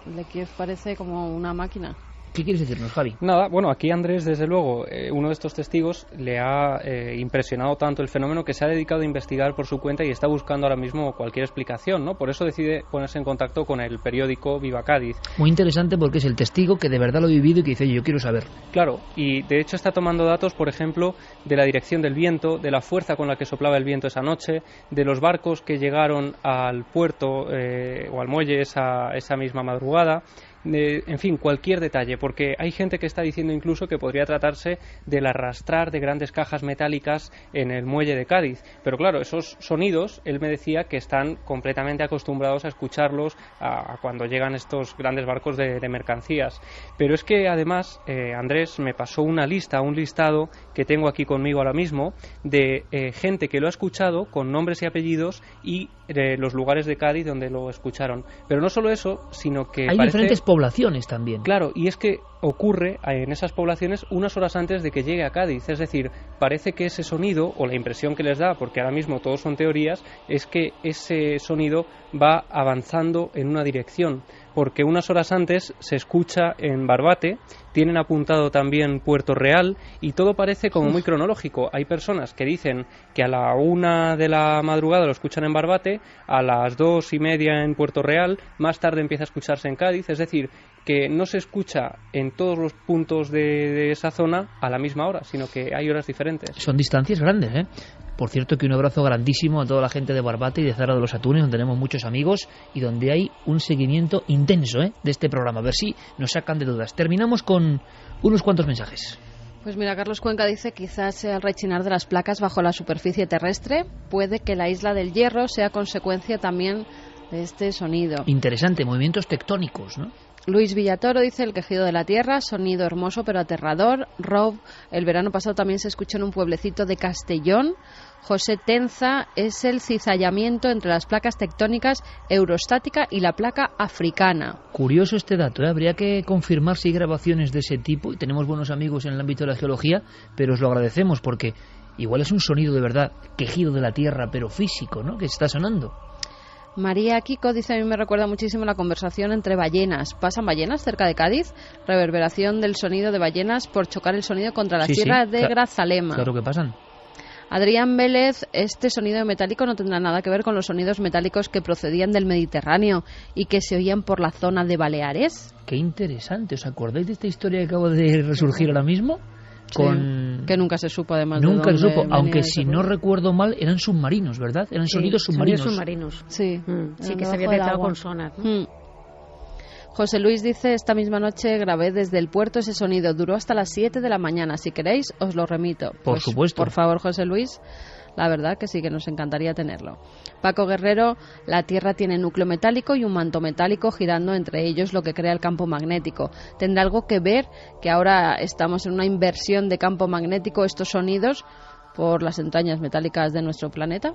El de Kiev parece como una máquina. ¿Qué quieres decirnos, Javi? Nada, bueno, aquí Andrés, desde luego, uno de estos testigos, le ha impresionado tanto el fenómeno que se ha dedicado a investigar por su cuenta y está buscando ahora mismo cualquier explicación, ¿no? Por eso decide ponerse en contacto con el periódico Viva Cádiz. Muy interesante porque es el testigo que de verdad lo ha vivido y que dice, yo quiero saber. Claro, y de hecho está tomando datos, por ejemplo, de la dirección del viento, de la fuerza con la que soplaba el viento esa noche, de los barcos que llegaron al puerto o al muelle esa misma madrugada. En fin, cualquier detalle, porque hay gente que está diciendo incluso que podría tratarse del arrastrar de grandes cajas metálicas en el muelle de Cádiz, pero claro, esos sonidos, él me decía que están completamente acostumbrados a escucharlos a cuando llegan estos grandes barcos de mercancías, pero es que además Andrés me pasó un listado que tengo aquí conmigo ahora mismo de gente que lo ha escuchado con nombres y apellidos y los lugares de Cádiz donde lo escucharon, pero no solo eso, sino que hay diferentes poblaciones también. Claro, y es que ocurre en esas poblaciones unas horas antes de que llegue a Cádiz, es decir, parece que ese sonido, o la impresión que les da, porque ahora mismo todos son teorías, es que ese sonido va avanzando en una dirección, porque unas horas antes se escucha en Barbate, tienen apuntado también Puerto Real y todo parece como muy cronológico. Hay personas que dicen que a la 1 de la madrugada lo escuchan en Barbate, a las 2:30 en Puerto Real, más tarde empieza a escucharse en Cádiz, es decir, que no se escucha en todos los puntos de esa zona a la misma hora, sino que hay horas diferentes. Son distancias grandes, ¿eh? Por cierto, que un abrazo grandísimo a toda la gente de Barbate y de Zara de los Atunes, donde tenemos muchos amigos y donde hay un seguimiento intenso de este programa. A ver si nos sacan de dudas. Terminamos con unos cuantos mensajes. Pues mira, Carlos Cuenca dice, quizás sea el rechinar de las placas bajo la superficie terrestre. Puede que la isla del Hierro sea consecuencia también de este sonido. Interesante, movimientos tectónicos, ¿no? Luis Villatoro dice, el quejido de la tierra, sonido hermoso pero aterrador. Rob, el verano pasado también se escuchó en un pueblecito de Castellón. José Tenza, es el cizallamiento entre las placas tectónicas eurostática y la placa africana. Curioso este dato, ¿eh? Habría que confirmar si hay grabaciones de ese tipo, y tenemos buenos amigos en el ámbito de la geología, pero os lo agradecemos porque igual es un sonido de verdad, quejido de la tierra, pero físico, ¿no?, que está sonando. María Kiko dice, a mí me recuerda muchísimo la conversación entre ballenas. ¿Pasan ballenas cerca de Cádiz? Reverberación del sonido de ballenas por chocar el sonido contra la sierra de Grazalema. Claro que pasan. Adrián Vélez, este sonido metálico no tendrá nada que ver con los sonidos metálicos que procedían del Mediterráneo y que se oían por la zona de Baleares. Qué interesante, ¿os acordáis de esta historia que acabo de resurgir ahora mismo? Sí, que nunca se supo además. Nunca se supo, aunque si no recuerdo mal eran submarinos, ¿verdad? Eran sonidos submarinos. Sonidos submarinos. Sí, sí, que se había detectado con sonar, ¿no? José Luis dice, esta misma noche grabé desde el puerto ese sonido, duró hasta las 7 de la mañana, si queréis os lo remito. Por supuesto. Por favor, José Luis, la verdad que sí, que nos encantaría tenerlo. Paco Guerrero, la Tierra tiene núcleo metálico y un manto metálico girando entre ellos, lo que crea el campo magnético. ¿Tendrá algo que ver que ahora estamos en una inversión de campo magnético, estos sonidos, por las entrañas metálicas de nuestro planeta?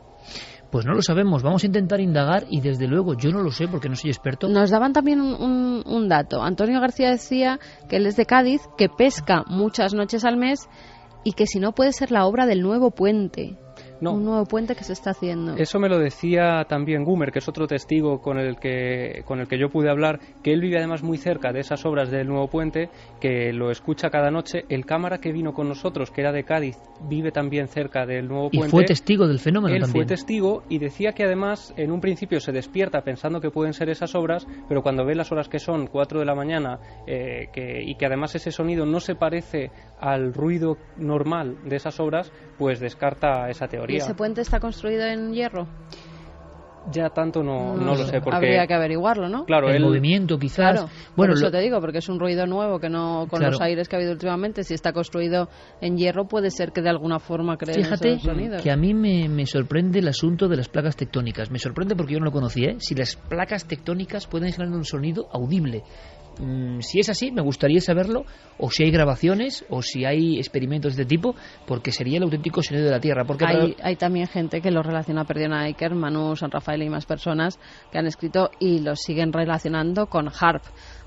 Pues no lo sabemos, vamos a intentar indagar y desde luego yo no lo sé porque no soy experto. Nos daban también un dato. Antonio García decía que él es de Cádiz, que pesca muchas noches al mes y que si no puede ser la obra del nuevo puente. No. Un nuevo puente que se está haciendo. Eso me lo decía también Gumer, que es otro testigo con el que yo pude hablar, que él vive además muy cerca de esas obras del nuevo puente, que lo escucha cada noche. El cámara que vino con nosotros, que era de Cádiz, vive también cerca del nuevo puente. Y fue testigo del fenómeno él también. Él fue testigo y decía que además en un principio se despierta pensando que pueden ser esas obras, pero cuando ve las horas que son, 4 de la mañana, y que además ese sonido no se parece al ruido normal de esas obras, pues descarta esa teoría. ¿Y ese puente está construido en hierro? Ya tanto no lo sé, porque habría que averiguarlo, ¿no? Claro, el movimiento quizás. Claro, bueno, por eso te digo, porque es un ruido nuevo que no, con los aires que ha habido últimamente, si está construido en hierro puede ser que de alguna forma creen esos sonidos. Fíjate que a mí me sorprende el asunto de las placas tectónicas. Me sorprende porque yo no lo conocía, ¿eh? Si las placas tectónicas pueden generar un sonido audible. Si es así, me gustaría saberlo, o si hay grabaciones, o si hay experimentos de este tipo, porque sería el auténtico sonido de la Tierra. Porque hay también gente que lo relaciona a Perdiona Iker, Manu, San Rafael y más personas que han escrito y lo siguen relacionando con HAARP.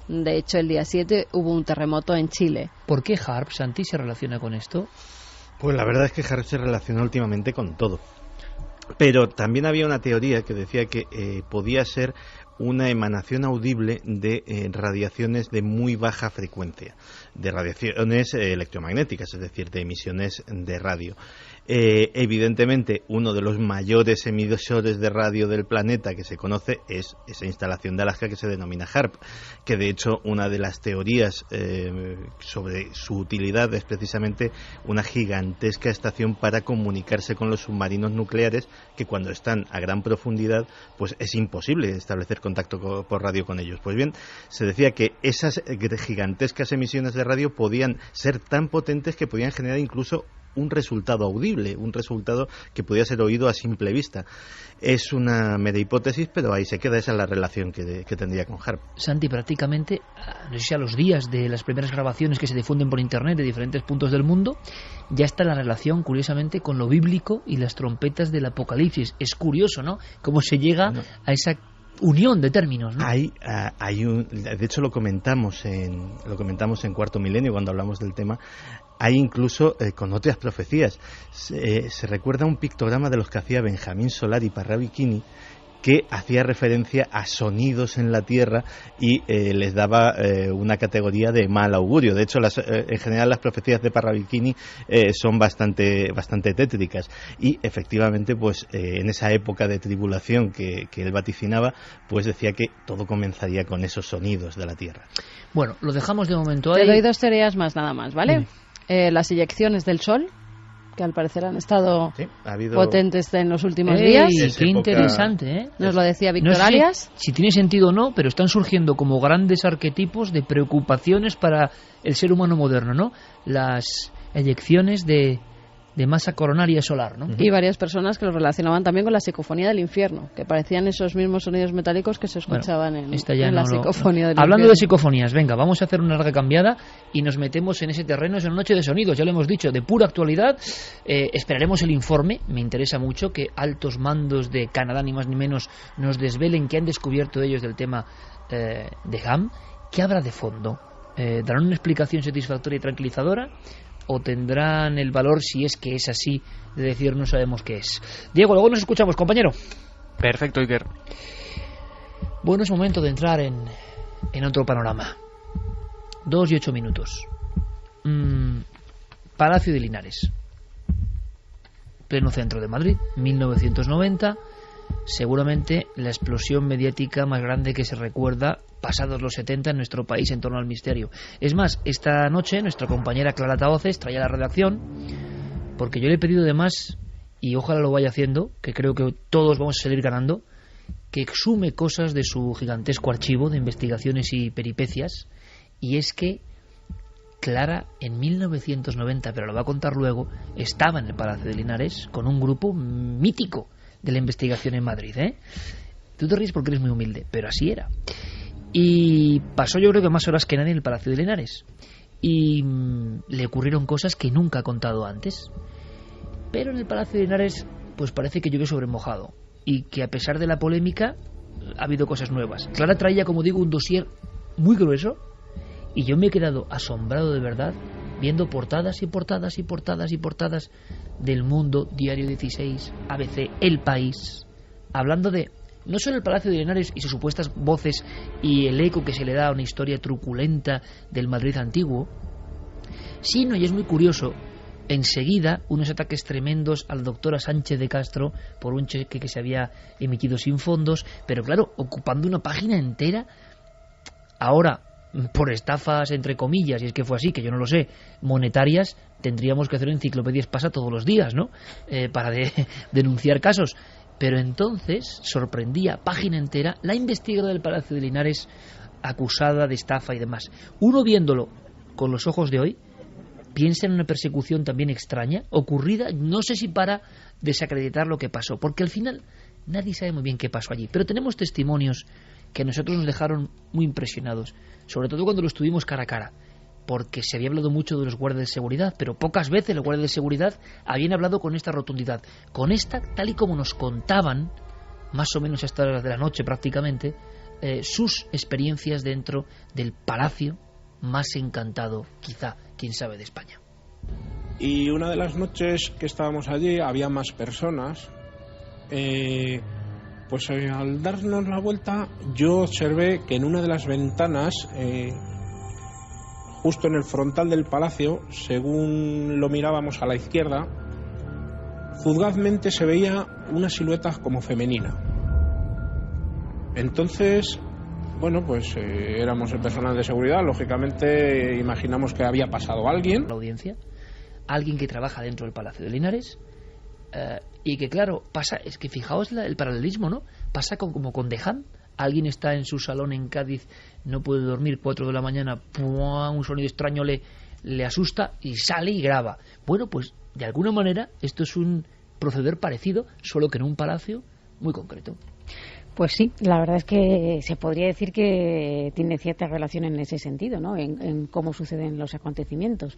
De hecho, el día 7 hubo un terremoto en Chile. ¿Por qué HAARP, Santi, se relaciona con esto? Pues la verdad es que HAARP se relaciona últimamente con todo. Pero también había una teoría que decía que podía ser una emanación audible de radiaciones de muy baja frecuencia, de radiaciones electromagnéticas, es decir, de emisiones de radio. Evidentemente, uno de los mayores emisores de radio del planeta que se conoce es esa instalación de Alaska que se denomina HAARP, que de hecho una de las teorías sobre su utilidad es precisamente una gigantesca estación para comunicarse con los submarinos nucleares, que cuando están a gran profundidad pues es imposible establecer contacto por radio con ellos. Pues bien, se decía que esas gigantescas emisiones de radio podían ser tan potentes que podían generar incluso un resultado audible, un resultado que podía ser oído a simple vista. Es una mera hipótesis, pero ahí se queda, esa es la relación que tendría con HAARP. Santi, prácticamente, no sé si a los días de las primeras grabaciones que se difunden por internet de diferentes puntos del mundo, ya está la relación, curiosamente, con lo bíblico y las trompetas del Apocalipsis. Es curioso, ¿no?, cómo se llega a esa unión de términos, ¿no? De hecho lo comentamos en Cuarto Milenio cuando hablamos del tema. Hay incluso con otras profecías. Se recuerda un pictograma de los que hacía Benjamín Solari Parravicini, que hacía referencia a sonidos en la Tierra y les daba una categoría de mal augurio. De hecho, en general las profecías de Parravicini son bastante tétricas, y efectivamente pues en esa época de tribulación que él vaticinaba, pues decía que todo comenzaría con esos sonidos de la Tierra. Bueno, lo dejamos de momento ahí. Te doy 2 teorías más nada más, ¿vale? Las eyecciones del Sol, que al parecer han estado potentes en los últimos días. ¡Qué interesante! ¿eh? Nos lo decía Víctor Arias. Si tiene sentido o no, pero están surgiendo como grandes arquetipos de preocupaciones para el ser humano moderno, ¿no? Las eyecciones de masa coronaria solar, ¿no? Y varias personas que lo relacionaban también con la psicofonía del infierno, que parecían esos mismos sonidos metálicos que se escuchaban en la psicofonía del infierno. Hablando de psicofonías, venga, vamos a hacer una larga cambiada y nos metemos en ese terreno. Es una noche de sonidos, ya lo hemos dicho, de pura actualidad. Esperaremos el informe. Me interesa mucho que altos mandos de Canadá, ni más ni menos, nos desvelen qué han descubierto ellos del tema de Ham. ¿Qué habrá de fondo? ¿Darán una explicación satisfactoria y tranquilizadora? ¿O tendrán el valor, si es que es así, de decir no sabemos qué es? Diego, luego nos escuchamos, compañero. Perfecto, Iker. Bueno, es momento de entrar en otro panorama. 2 y 8 minutos. Palacio de Linares. Pleno centro de Madrid, 1990. Seguramente la explosión mediática más grande que se recuerda pasados los 70 en nuestro país en torno al misterio. Es más, esta noche nuestra compañera Clara Tahoces traía a la redacción, porque yo le he pedido además, y ojalá lo vaya haciendo, que creo que todos vamos a salir ganando, que exhume cosas de su gigantesco archivo de investigaciones y peripecias. Y es que Clara en 1990, pero lo va a contar luego, estaba en el Palacio de Linares con un grupo mítico de la investigación en Madrid, ¿eh? Tú te ríes porque eres muy humilde, pero así era. Y pasó, yo creo que más horas que nadie en el Palacio de Linares. Y le ocurrieron cosas que nunca ha contado antes. Pero en el Palacio de Linares, pues parece que llovió sobre mojado. Y que a pesar de la polémica, ha habido cosas nuevas. Clara traía, como digo, un dossier muy grueso. Y yo me he quedado asombrado de verdad, viendo portadas y portadas y portadas y portadas del Mundo, Diario 16, ABC, El País, hablando de no solo el Palacio de Linares y sus supuestas voces y el eco que se le da a una historia truculenta del Madrid antiguo, sino, y es muy curioso, enseguida unos ataques tremendos al doctor Sánchez de Castro por un cheque que se había emitido sin fondos, pero claro, ocupando una página entera. Ahora, por estafas, entre comillas, y es que fue así, que yo no lo sé, monetarias, tendríamos que hacer enciclopedias pasa todos los días, ¿no? Para denunciar casos. Pero entonces sorprendía, página entera, la investigadora del Palacio de Linares acusada de estafa y demás. Uno viéndolo con los ojos de hoy, piensa en una persecución también extraña, ocurrida, no sé si para desacreditar lo que pasó, porque al final nadie sabe muy bien qué pasó allí. Pero tenemos testimonios que a nosotros nos dejaron muy impresionados, sobre todo cuando lo estuvimos cara a cara, porque se había hablado mucho de los guardias de seguridad, pero pocas veces los guardias de seguridad habían hablado con esta rotundidad, con esta, tal y como nos contaban, más o menos a estas horas de la noche prácticamente, sus experiencias dentro del palacio más encantado, quizá, quién sabe, de España. Y una de las noches que estábamos allí había más personas. pues al darnos la vuelta yo observé que en una de las ventanas, justo en el frontal del palacio, según lo mirábamos a la izquierda, fugazmente se veía una silueta como femenina. Entonces, bueno, pues éramos el personal de seguridad, lógicamente imaginamos que había pasado alguien. La audiencia, alguien que trabaja dentro del Palacio de Linares, y que claro, pasa, es que fijaos el paralelismo, ¿no? Pasa como con Deján. Alguien está en su salón en Cádiz, no puede dormir, 4 de la mañana, ¡pum!, un sonido extraño le asusta y sale y graba. Bueno, pues de alguna manera esto es un proceder parecido, solo que en un palacio muy concreto. Pues sí, la verdad es que se podría decir que tiene cierta relación en ese sentido, ¿no? En cómo suceden los acontecimientos.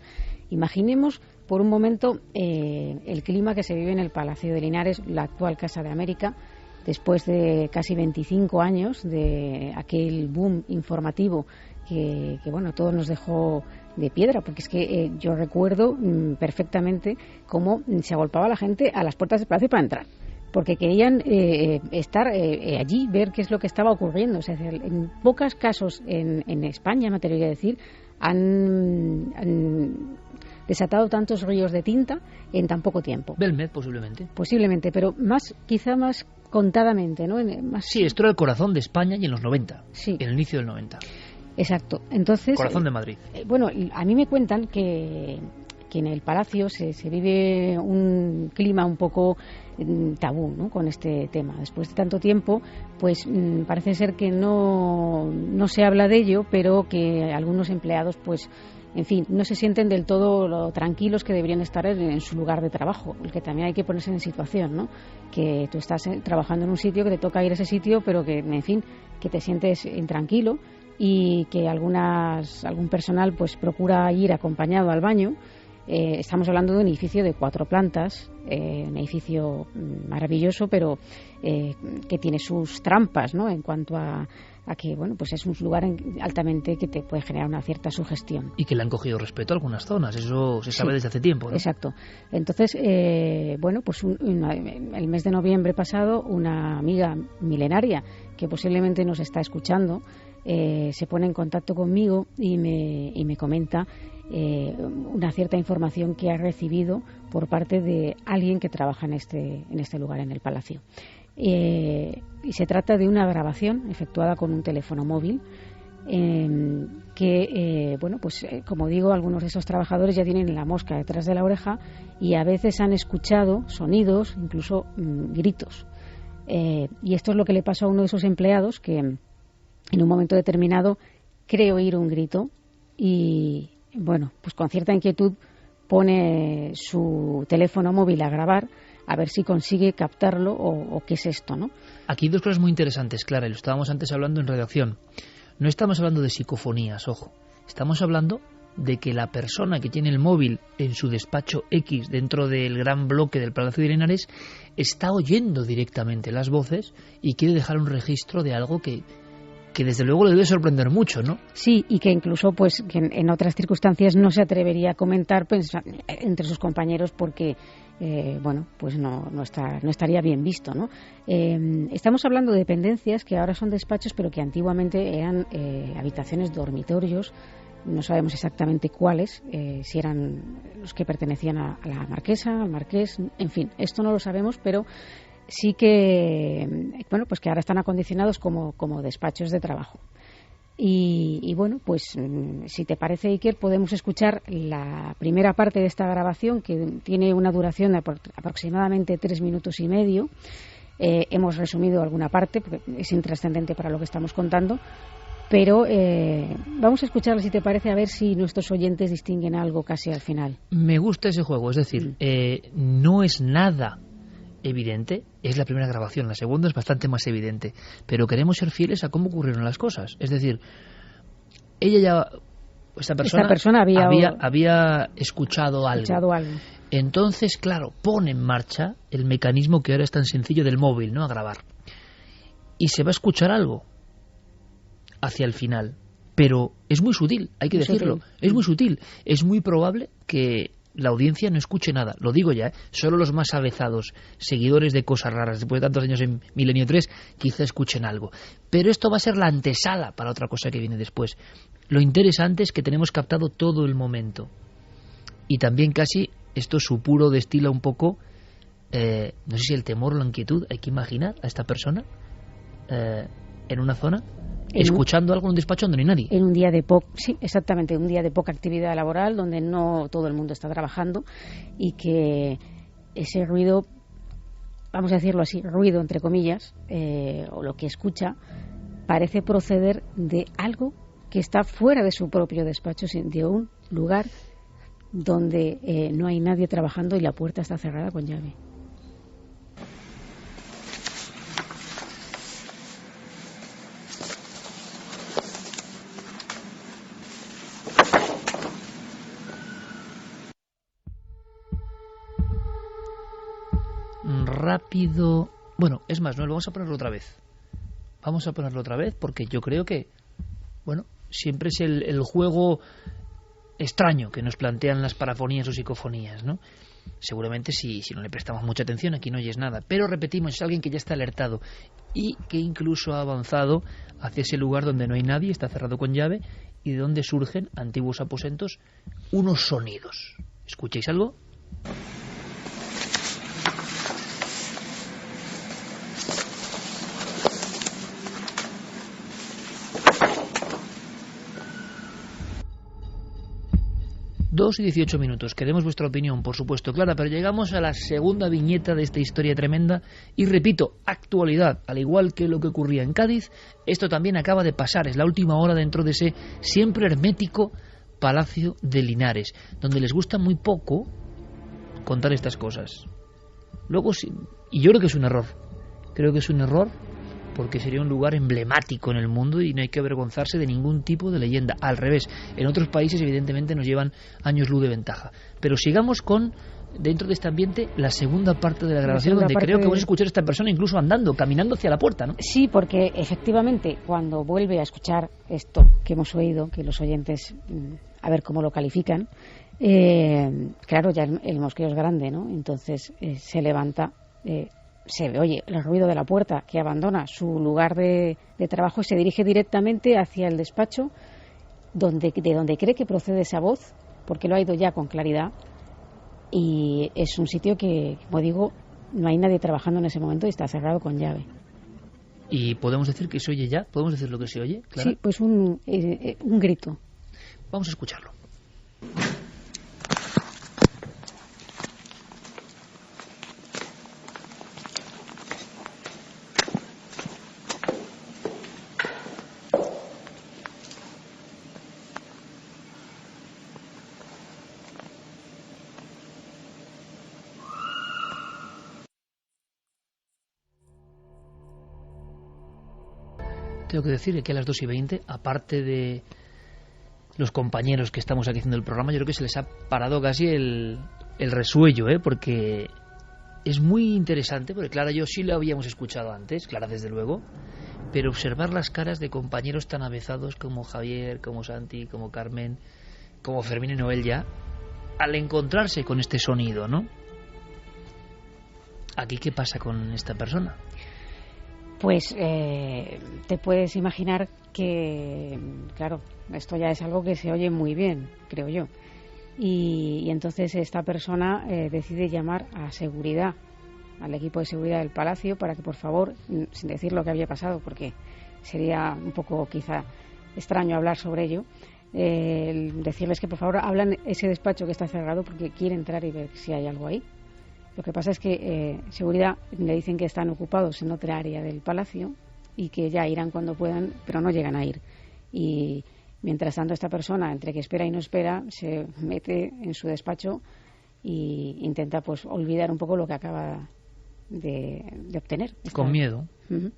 Imaginemos por un momento el clima que se vive en el Palacio de Linares, la actual Casa de América, después de casi 25 años de aquel boom informativo que bueno, todo nos dejó de piedra, porque es que yo recuerdo perfectamente cómo se agolpaba la gente a las puertas del palacio para entrar, porque querían estar allí, ver qué es lo que estaba ocurriendo. O sea, en pocos casos en España, me atrevería a decir, han desatado tantos ríos de tinta en tan poco tiempo. Belmed, posiblemente. Posiblemente, pero quizá más contadamente, ¿no? Sí, esto era el corazón de España y en los 90, sí. En el inicio del 90. Exacto. Entonces, corazón de Madrid. Bueno, a mí me cuentan que en el Palacio se vive un clima un poco tabú, ¿no?, con este tema. Después de tanto tiempo, pues parece ser que no se habla de ello, pero que algunos empleados, pues, en fin, no se sienten del todo lo tranquilos que deberían estar en su lugar de trabajo, porque también hay que ponerse en situación, ¿no? Que tú estás trabajando en un sitio, que te toca ir a ese sitio, pero que, en fin, que te sientes intranquilo y que algún personal pues procura ir acompañado al baño. Estamos hablando de un edificio de 4 plantas, un edificio maravilloso, pero que tiene sus trampas, ¿no?, en cuanto a que, bueno, pues es un lugar altamente que te puede generar una cierta sugestión. Y que le han cogido respeto a algunas zonas, eso se sabe desde hace tiempo, ¿no? Exacto. Entonces, bueno, pues el mes de noviembre pasado, una amiga milenaria que posiblemente nos está escuchando, se pone en contacto conmigo y me comenta una cierta información que ha recibido por parte de alguien que trabaja en este lugar, en el Palacio. Y se trata de una grabación efectuada con un teléfono móvil que, bueno, pues como digo, algunos de esos trabajadores ya tienen la mosca detrás de la oreja y a veces han escuchado sonidos, incluso gritos. Y esto es lo que le pasó a uno de esos empleados que en un momento determinado cree oír un grito y, bueno, pues con cierta inquietud pone su teléfono móvil a grabar a ver si consigue captarlo o qué es esto, ¿no? Aquí hay 2 cosas muy interesantes, Clara, y lo estábamos antes hablando en redacción. No estamos hablando de psicofonías, ojo. Estamos hablando de que la persona que tiene el móvil en su despacho X dentro del gran bloque del Palacio de Linares está oyendo directamente las voces y quiere dejar un registro de algo que desde luego le debe sorprender mucho, ¿no? Sí, y que incluso pues que en otras circunstancias no se atrevería a comentar entre sus compañeros porque bueno, pues no estaría bien visto, ¿no? Estamos hablando de dependencias que ahora son despachos, pero que antiguamente eran habitaciones, dormitorios. No sabemos exactamente cuáles, si eran los que pertenecían a la marquesa, al marqués, en fin, esto no lo sabemos, pero sí que, bueno, pues que ahora están acondicionados como despachos de trabajo. Y bueno, pues si te parece, Iker, podemos escuchar la primera parte de esta grabación, que tiene una duración de aproximadamente 3 minutos y medio. Hemos resumido alguna parte, porque es intrascendente para lo que estamos contando, pero vamos a escucharla, si te parece, a ver si nuestros oyentes distinguen algo casi al final. Me gusta ese juego, es decir, no es nada evidente, es la primera grabación, la segunda es bastante más evidente, pero queremos ser fieles a cómo ocurrieron las cosas. Es decir, esta persona había escuchado algo. Entonces, claro, pone en marcha el mecanismo que ahora es tan sencillo del móvil, ¿no?, a grabar. Y se va a escuchar algo hacia el final, pero es muy sutil, hay que decirlo, es muy sutil. Es muy probable que la audiencia no escuche nada. Lo digo ya, solo los más avezados, seguidores de cosas raras, después de tantos años en Milenio 3, quizá escuchen algo. Pero esto va a ser la antesala para otra cosa que viene después. Lo interesante es que tenemos captado todo el momento. Y también casi esto supuro destila un poco, no sé si el temor o la inquietud, hay que imaginar a esta persona en una zona, escuchando algo en un despacho donde no hay nadie. En un día sí, exactamente, un día de poca actividad laboral, donde no todo el mundo está trabajando y que ese ruido, vamos a decirlo así, ruido entre comillas, o lo que escucha, parece proceder de algo que está fuera de su propio despacho, de un lugar donde no hay nadie trabajando y la puerta está cerrada con llave. Rápido. Bueno, es más, no, vamos a ponerlo otra vez. Vamos a ponerlo otra vez porque yo creo que, bueno, siempre es el juego extraño que nos plantean las parafonías o psicofonías, ¿no? Seguramente si no le prestamos mucha atención aquí no oyes nada, pero repetimos, es alguien que ya está alertado y que incluso ha avanzado hacia ese lugar donde no hay nadie, está cerrado con llave y de donde surgen antiguos aposentos unos sonidos. ¿Escucháis algo? 2 y 18 minutos. Queremos vuestra opinión, por supuesto, Clara, pero llegamos a la segunda viñeta de esta historia tremenda y repito, actualidad, al igual que lo que ocurría en Cádiz, esto también acaba de pasar, es la última hora dentro de ese siempre hermético Palacio de Linares, donde les gusta muy poco contar estas cosas. Luego sí, y yo creo que es un error, porque sería un lugar emblemático en el mundo y no hay que avergonzarse de ningún tipo de leyenda. Al revés, en otros países evidentemente nos llevan años luz de ventaja. Pero sigamos con, dentro de este ambiente, la segunda parte de la grabación, donde creo que vamos a escuchar a esta persona incluso andando, caminando hacia la puerta, ¿no? Sí, porque efectivamente cuando vuelve a escuchar esto que hemos oído, que los oyentes, a ver cómo lo califican, claro, ya el mosqueo es grande, ¿no? Entonces se levanta, se oye el ruido de la puerta, que abandona su lugar de trabajo y se dirige directamente hacia el despacho de donde cree que procede esa voz, porque lo ha oído ya con claridad, y es un sitio que, como digo, no hay nadie trabajando en ese momento y está cerrado con llave. ¿Y podemos decir que se oye ya? ¿Podemos decir lo que se oye, Clara? Sí, pues un grito. Vamos a escucharlo. Tengo que decir que a las 2:20, aparte de los compañeros que estamos aquí haciendo el programa, yo creo que se les ha parado casi el resuello, porque es muy interesante, porque Clara, yo sí lo habíamos escuchado antes, Clara desde luego, pero observar las caras de compañeros tan avezados como Javier, como Santi, como Carmen, como Fermín y Noel ya, al encontrarse con este sonido, ¿no? ¿Aquí qué pasa con esta persona? Pues te puedes imaginar que, claro, esto ya es algo que se oye muy bien, creo yo. Y entonces esta persona decide llamar a seguridad, al equipo de seguridad del palacio, para que por favor, sin decir lo que había pasado, porque sería un poco quizá extraño hablar sobre ello, decirles que por favor hablan ese despacho que está cerrado porque quiere entrar y ver si hay algo ahí. Lo que pasa es que seguridad le dicen que están ocupados en otra área del palacio y que ya irán cuando puedan, pero no llegan a ir. Y mientras tanto esta persona, entre que espera y no espera, se mete en su despacho e intenta pues olvidar un poco lo que acaba de obtener. Con miedo. Uh-huh.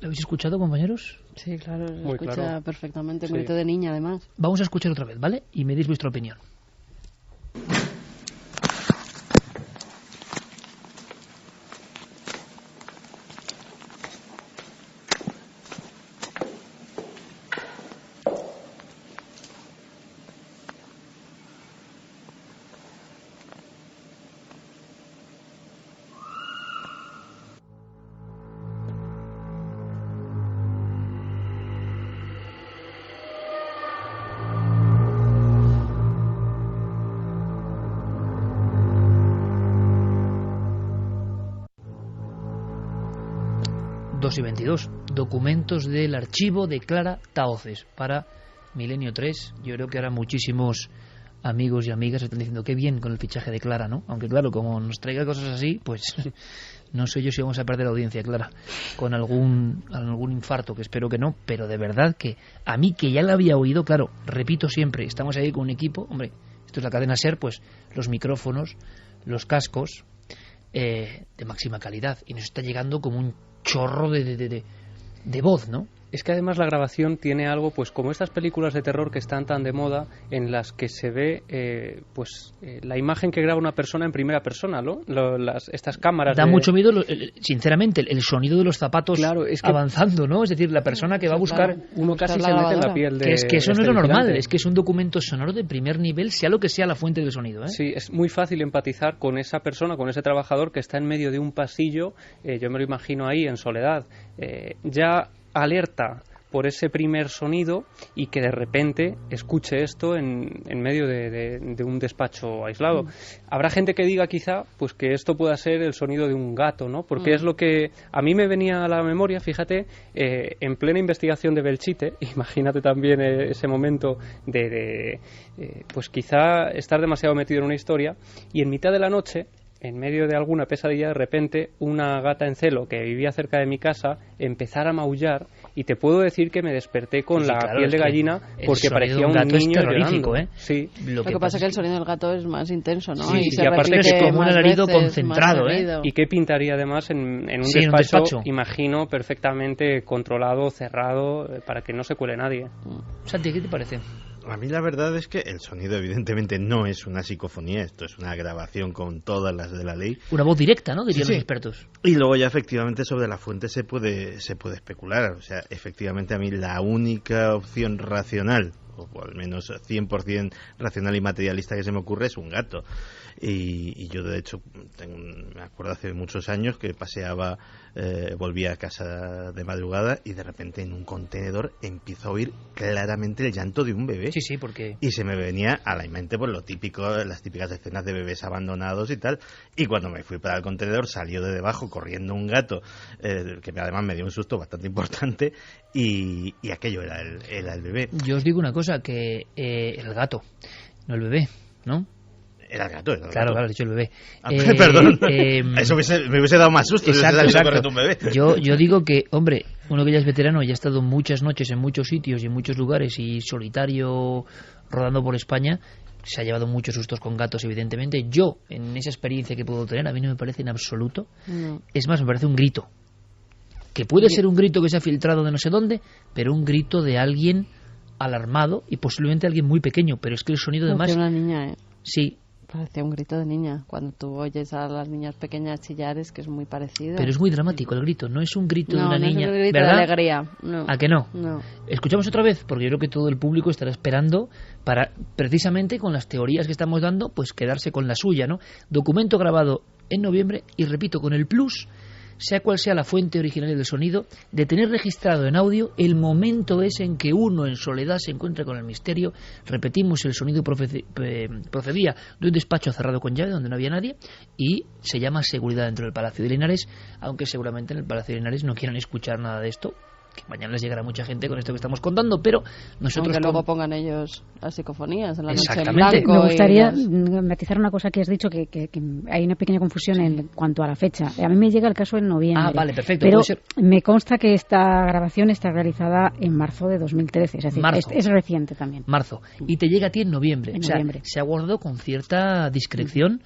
¿Lo habéis escuchado, compañeros? Sí, claro, lo Muy escucha claro. perfectamente, Sí. grito de niña además. Vamos a escuchar otra vez, ¿vale? Y me deis vuestra opinión. 2:22. Documentos del archivo de Clara Tahoces para Milenio 3. Yo creo que ahora muchísimos amigos y amigas están diciendo qué bien con el fichaje de Clara, ¿no? Aunque claro, como nos traiga cosas así, pues no sé yo si vamos a perder audiencia, Clara, con algún infarto, que espero que no, pero de verdad que a mí, que ya la había oído, claro, repito siempre, estamos ahí con un equipo, hombre, esto es la cadena SER, pues los micrófonos, los cascos de máxima calidad, y nos está llegando como un chorro de voz, ¿no? Es que además la grabación tiene algo, pues como estas películas de terror que están tan de moda, en las que se ve la imagen que graba una persona en primera persona, ¿no? Estas cámaras da mucho miedo, sinceramente, el sonido de los zapatos, claro, es que avanzando, ¿no? Es decir, la persona que va a buscar... Uno casi se mete en la piel de... Que eso no es lo normal, es que es un documento sonoro de primer nivel, sea lo que sea la fuente del sonido, ¿eh? Sí, es muy fácil empatizar con esa persona, con ese trabajador que está en medio de un pasillo, yo me lo imagino ahí en soledad, ya alerta por ese primer sonido y que de repente escuche esto en medio de un despacho aislado. Habrá gente que diga quizá pues que esto pueda ser el sonido de un gato, ¿no? Porque es lo que a mí me venía a la memoria, fíjate, en plena investigación de Belchite, imagínate también ese momento pues quizá estar demasiado metido en una historia y en mitad de la noche, en medio de alguna pesadilla, de repente una gata en celo que vivía cerca de mi casa empezara a maullar y te puedo decir que me desperté con la piel de gallina porque parecía un niño llorando. Sí. Lo que pasa es que el sonido del gato es más intenso, ¿no? Sí, y aparte es como un alarido concentrado, ¿eh? ¿Y qué pintaría además en un despacho, imagino, perfectamente controlado, cerrado, para que no se cuele nadie? Santi, ¿qué te parece? A mí la verdad es que el sonido evidentemente no es una psicofonía, esto es una grabación con todas las de la ley. Una voz directa, ¿no? Dirían los expertos. Y luego ya efectivamente sobre la fuente se puede especular. O sea, efectivamente a mí la única opción racional, o al menos 100% racional y materialista que se me ocurre es un gato. Y yo de hecho me acuerdo hace muchos años que paseaba, volvía a casa de madrugada y de repente en un contenedor empiezo a oír claramente el llanto de un bebé. Sí, porque... Y se me venía a la mente pues lo típico, las típicas escenas de bebés abandonados y tal. Y cuando me fui para el contenedor salió de debajo corriendo un gato, que además me dio un susto bastante importante, y aquello era el bebé. Yo os digo una cosa, que el gato, no el bebé, ¿no? Era el gato. Claro, has dicho el bebé. Perdón, eso me hubiese dado más susto. Exacto. Un bebé. Yo digo que, hombre, uno que ya es veterano y ha estado muchas noches en muchos sitios y en muchos lugares y solitario rodando por España, se ha llevado muchos sustos con gatos, evidentemente. Yo, en esa experiencia que puedo tener, a mí no me parece en absoluto. No. Es más, me parece un grito. Que puede ser un grito que se ha filtrado de no sé dónde, pero un grito de alguien alarmado y posiblemente alguien muy pequeño, pero es que el sonido de más... una niña, ¿eh? Sí. Parecía un grito de niña. Cuando tú oyes a las niñas pequeñas chillar es que es muy parecido. Pero es muy dramático el grito, no es un grito de una niña. No es un grito ¿verdad? de alegría. No. ¿A que no? No. Escuchamos otra vez, porque yo creo que todo el público estará esperando para, precisamente con las teorías que estamos dando, pues quedarse con la suya, ¿no? Documento grabado en noviembre y, repito, con el plus, sea cual sea la fuente originaria del sonido, de tener registrado en audio el momento ese en que uno en soledad se encuentra con el misterio. Repetimos, el sonido procedía de un despacho cerrado con llave donde no había nadie y se llama seguridad dentro del Palacio de Linares, aunque seguramente en el Palacio de Linares no quieran escuchar nada de esto, que mañana les llegará mucha gente con esto que estamos contando, pero nosotros... Aunque luego pongan ellos las psicofonías en la noche en Exactamente. blanco. Me gustaría matizar una cosa que has dicho, que hay una pequeña confusión en cuanto a la fecha. A mí me llega el caso en noviembre. Ah, vale, perfecto. Pero me consta que esta grabación está realizada en marzo de 2013, es decir, es reciente también. Marzo. Y te llega a ti en noviembre. En noviembre. Se ha guardado con cierta discreción.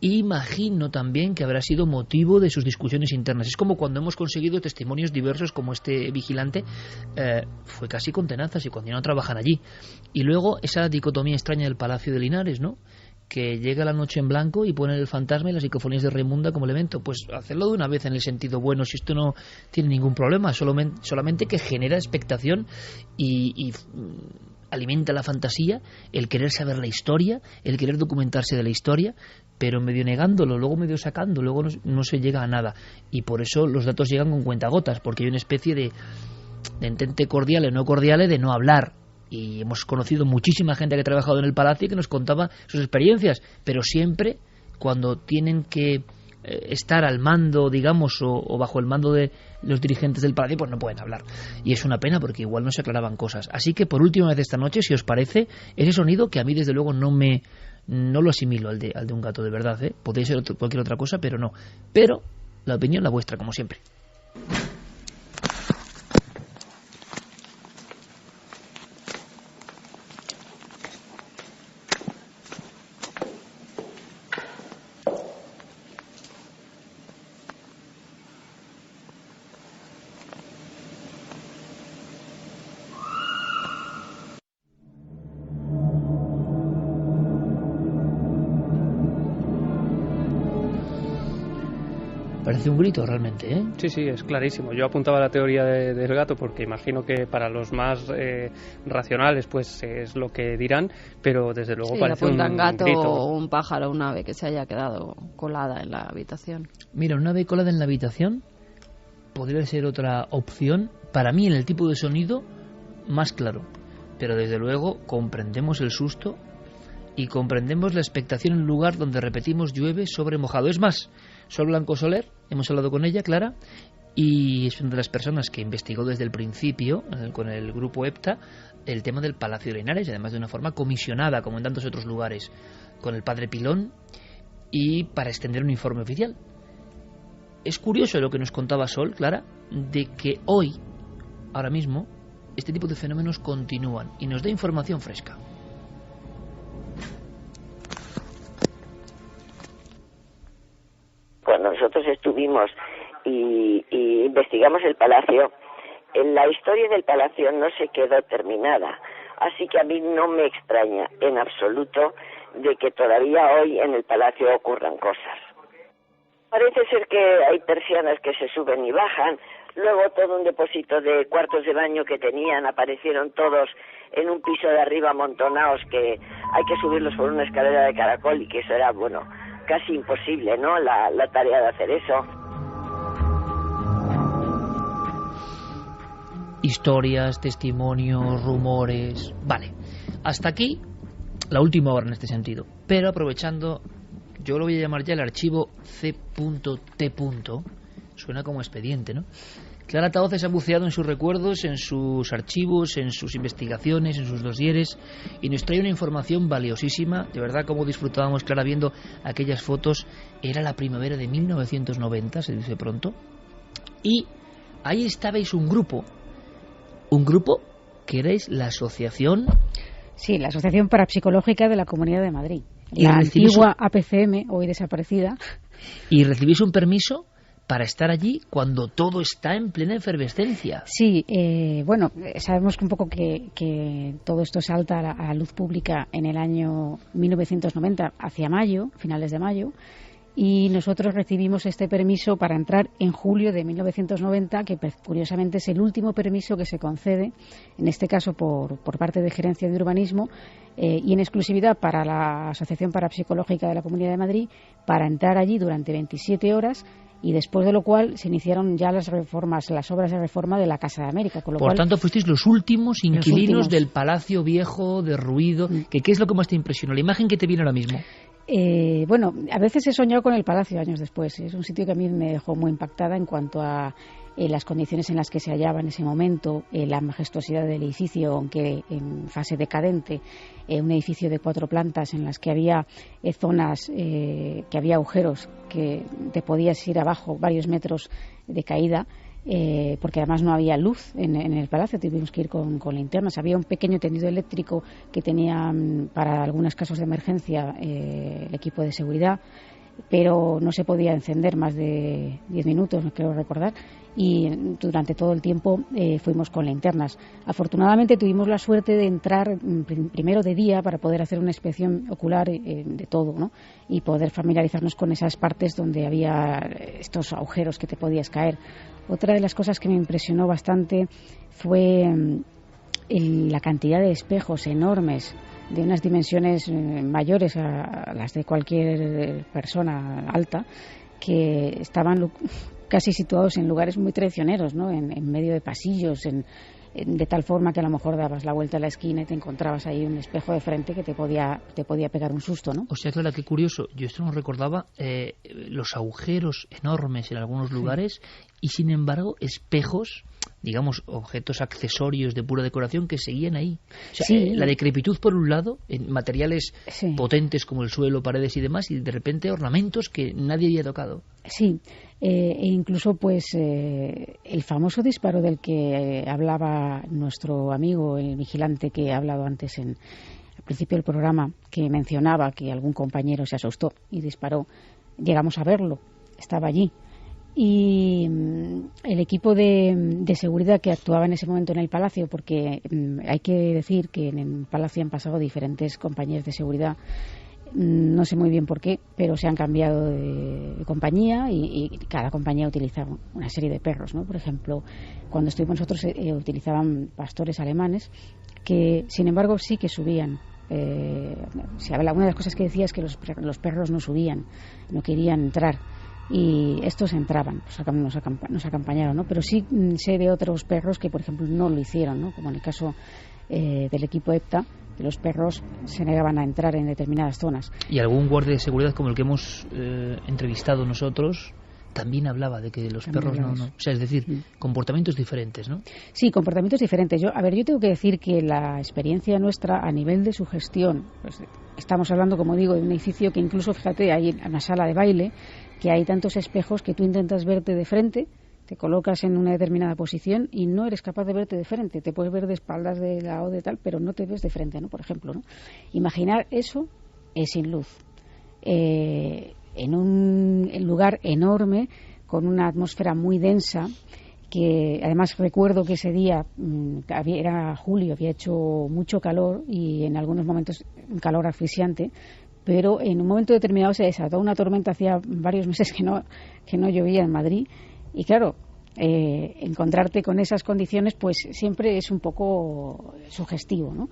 Imagino también que habrá sido motivo de sus discusiones internas. Es como cuando hemos conseguido testimonios diversos como este vigilante, fue casi con tenazas y cuando no trabajan allí. Y luego esa dicotomía extraña del Palacio de Linares, ¿no? Que llega la noche en blanco y pone el fantasma y las psicofonías de Raimunda como elemento. Pues hacerlo de una vez en el sentido bueno, si esto no tiene ningún problema, solamente que genera expectación y alimenta la fantasía, el querer saber la historia, el querer documentarse de la historia, pero medio negándolo, luego medio sacando, luego no se llega a nada. Y por eso los datos llegan con cuentagotas, porque hay una especie de entente cordiale, no cordiale, de no hablar. Y hemos conocido muchísima gente que ha trabajado en el Palacio y que nos contaba sus experiencias, pero siempre cuando tienen que estar al mando, digamos, o bajo el mando de los dirigentes del Palacio pues no pueden hablar. Y es una pena porque igual no se aclaraban cosas. Así que por última vez esta noche, si os parece, ese sonido que a mí desde luego no lo asimilo al de un gato de verdad, ¿eh? Podría ser cualquier otra cosa, pero no. Pero la opinión la vuestra, como siempre. Parece un grito realmente, ¿eh? Sí, sí, es clarísimo. Yo apuntaba la teoría del gato porque imagino que para los más racionales pues es lo que dirán, pero desde luego sí, parece un gato grito. O un pájaro, un ave que se haya quedado colada en la habitación. Mira, una ave colada en la habitación podría ser otra opción, para mí en el tipo de sonido más claro, pero desde luego comprendemos el susto y comprendemos la expectación en un lugar donde repetimos llueve sobre mojado. Es más, Sol Blanco Soler, hemos hablado con ella, Clara, y es una de las personas que investigó desde el principio, con el grupo EPTA, el tema del Palacio de Linares, y además de una forma comisionada, como en tantos otros lugares, con el padre Pilón, y para extender un informe oficial. Es curioso lo que nos contaba Sol, Clara, de que hoy, ahora mismo, este tipo de fenómenos continúan, y nos da información fresca. Cuando nosotros estuvimos y investigamos el palacio, la historia del palacio no se quedó terminada, así que a mí no me extraña en absoluto de que todavía hoy en el palacio ocurran cosas. Parece ser que hay persianas que se suben y bajan, luego todo un depósito de cuartos de baño que tenían, aparecieron todos en un piso de arriba amontonados que hay que subirlos por una escalera de caracol y que eso era, bueno, casi imposible, ¿no?, la tarea de hacer eso. Historias, testimonios, rumores... Vale, hasta aquí la última hora en este sentido. Pero aprovechando, yo lo voy a llamar ya el archivo C.T. Suena como expediente, ¿no? Clara Tahoces ha buceado en sus recuerdos, en sus archivos, en sus investigaciones, en sus dosieres, y nos trae una información valiosísima. De verdad, como disfrutábamos, Clara, viendo aquellas fotos. Era la primavera de 1990, se dice pronto, y ahí estabais un grupo que erais la asociación... Sí, la Asociación Parapsicológica de la Comunidad de Madrid, la antigua APCM, hoy desaparecida. ¿Y recibís un permiso para estar allí cuando todo está en plena efervescencia? Sí, bueno, sabemos que un poco que todo esto salta a la luz pública en el año 1990, hacia mayo, finales de mayo, y nosotros recibimos este permiso para entrar en julio de 1990, que curiosamente es el último permiso que se concede, en este caso por parte de Gerencia de Urbanismo, y en exclusividad para la Asociación Parapsicológica de la Comunidad de Madrid, para entrar allí durante 27 horas, y después de lo cual se iniciaron ya las obras de reforma de la Casa de América. Por tanto, fuisteis los últimos inquilinos del Palacio Viejo, derruido. ¿Qué es lo que más te impresionó? La imagen que te viene ahora mismo. Bueno, a veces he soñado con el Palacio años después. Es un sitio que a mí me dejó muy impactada en cuanto a las condiciones en las que se hallaba en ese momento, la majestuosidad del edificio, aunque en fase decadente, un edificio de 4 plantas en las que había zonas, que había agujeros que te podías ir abajo varios metros de caída, porque además no había luz en el palacio, tuvimos que ir con linternas. Había un pequeño tendido eléctrico que tenía para algunos casos de emergencia el equipo de seguridad, pero no se podía encender más de 10 minutos, no creo recordar, y durante todo el tiempo fuimos con linternas. Afortunadamente tuvimos la suerte de entrar primero de día para poder hacer una inspección ocular de todo, ¿no?, y poder familiarizarnos con esas partes donde había estos agujeros que te podías caer. Otra de las cosas que me impresionó bastante fue la cantidad de espejos enormes, de unas dimensiones mayores a las de cualquier persona alta, que estaban casi situados en lugares muy traicioneros, ¿no?, en medio de pasillos, de tal forma que a lo mejor dabas la vuelta a la esquina y te encontrabas ahí un espejo de frente que te podía pegar un susto, ¿no? O sea, Clara, qué curioso. Yo esto no recordaba, los agujeros enormes en algunos lugares y sin embargo espejos, digamos, objetos accesorios de pura decoración que seguían ahí. O sea, sí. La decrepitud por un lado, en materiales potentes como el suelo, paredes y demás, y de repente ornamentos que nadie había tocado. Sí, e incluso pues el famoso disparo del que hablaba nuestro amigo, el vigilante que ha hablado antes al principio del programa, que mencionaba que algún compañero se asustó y disparó. Llegamos a verlo, estaba allí. Y el equipo de seguridad que actuaba en ese momento en el Palacio, porque hay que decir que en el Palacio han pasado diferentes compañías de seguridad, no sé muy bien por qué, pero se han cambiado de compañía y cada compañía utiliza una serie de perros, ¿no? Por ejemplo, cuando estuvimos nosotros utilizaban pastores alemanes que, sin embargo, sí que subían. Una de las cosas que decía es que los perros no subían, no querían entrar. Y estos entraban, nos acompañaron, ¿no? Pero sí sé de otros perros que, por ejemplo, no lo hicieron, ¿no? Como en el caso del equipo EPTA, que los perros se negaban a entrar en determinadas zonas. Y algún guardia de seguridad como el que hemos entrevistado nosotros también hablaba de que los perros no. O sea, es decir, comportamientos diferentes, ¿no? Sí, comportamientos diferentes. Yo tengo que decir que la experiencia nuestra a nivel de su gestión, pues, estamos hablando, como digo, de un edificio que incluso, fíjate, hay una sala de baile, que hay tantos espejos que tú intentas verte de frente, te colocas en una determinada posición y no eres capaz de verte de frente. Te puedes ver de espaldas, de lado, de tal, pero no te ves de frente, ¿no? Por ejemplo, ¿no? Imaginar eso sin luz. En un lugar enorme, con una atmósfera muy densa, que además recuerdo que ese día era julio, había hecho mucho calor y en algunos momentos un calor asfixiante, pero en un momento determinado se desató una tormenta. Hacía varios meses que no llovía en Madrid y claro, encontrarte con esas condiciones pues siempre es un poco sugestivo, ¿no?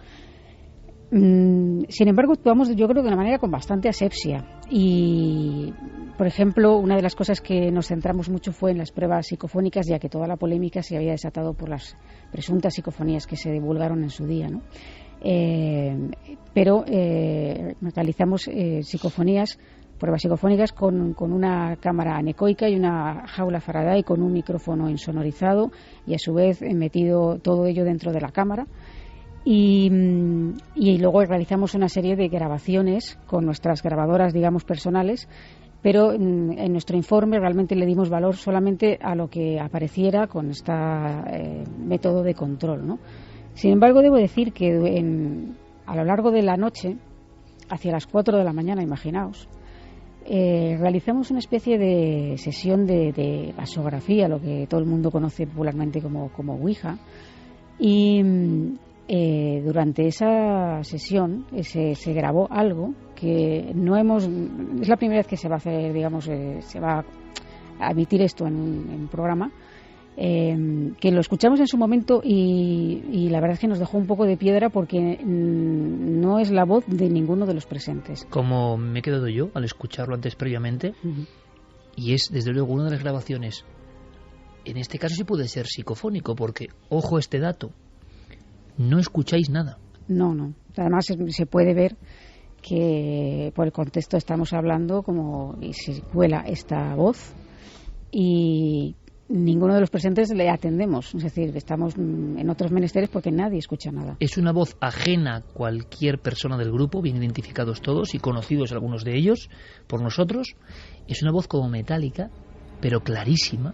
Sin embargo, actuamos, yo creo, de una manera con bastante asepsia y, por ejemplo, una de las cosas que nos centramos mucho fue en las pruebas psicofónicas, ya que toda la polémica se había desatado por las presuntas psicofonías que se divulgaron en su día, ¿no? Pero realizamos pruebas psicofónicas con una cámara anecoica y una jaula Faraday con un micrófono insonorizado y a su vez metido todo ello dentro de la cámara. Y luego realizamos una serie de grabaciones con nuestras grabadoras, digamos, personales, pero en nuestro informe realmente le dimos valor solamente a lo que apareciera con este método de control, ¿no? Sin embargo, debo decir que a lo largo de la noche, hacia las 4 de la mañana, imaginaos, realizamos una especie de sesión de vasografía, lo que todo el mundo conoce popularmente como Ouija, y durante esa sesión se grabó algo que es la primera vez que se va a hacer, digamos, se va a emitir esto en un programa, que lo escuchamos en su momento y la verdad es que nos dejó un poco de piedra porque no es la voz de ninguno de los presentes. Como me he quedado yo al escucharlo antes previamente, y es desde luego una de las grabaciones, en este caso sí puede ser psicofónico, porque, ojo este dato, no escucháis nada. No. Además se puede ver que por el contexto estamos hablando y se cuela esta voz y ninguno de los presentes le atendemos. Es decir, estamos en otros menesteres porque nadie escucha nada. Es una voz ajena a cualquier persona del grupo, bien identificados todos y conocidos algunos de ellos por nosotros. Es una voz como metálica, pero clarísima.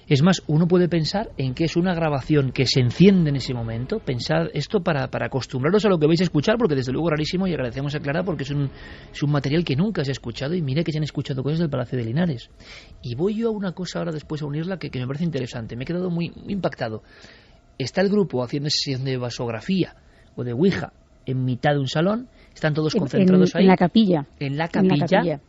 Es más, uno puede pensar en que es una grabación que se enciende en ese momento. Pensad esto para acostumbraros a lo que vais a escuchar, porque desde luego rarísimo, y agradecemos a Clara porque es un material que nunca se ha escuchado, y mira que se han escuchado cosas del Palacio de Linares. Y voy yo a una cosa ahora después a unirla que me parece interesante. Me he quedado muy impactado. Está el grupo haciendo sesión de vasografía o de Ouija en mitad de un salón, están todos concentrados ahí. En la capilla. En la capilla.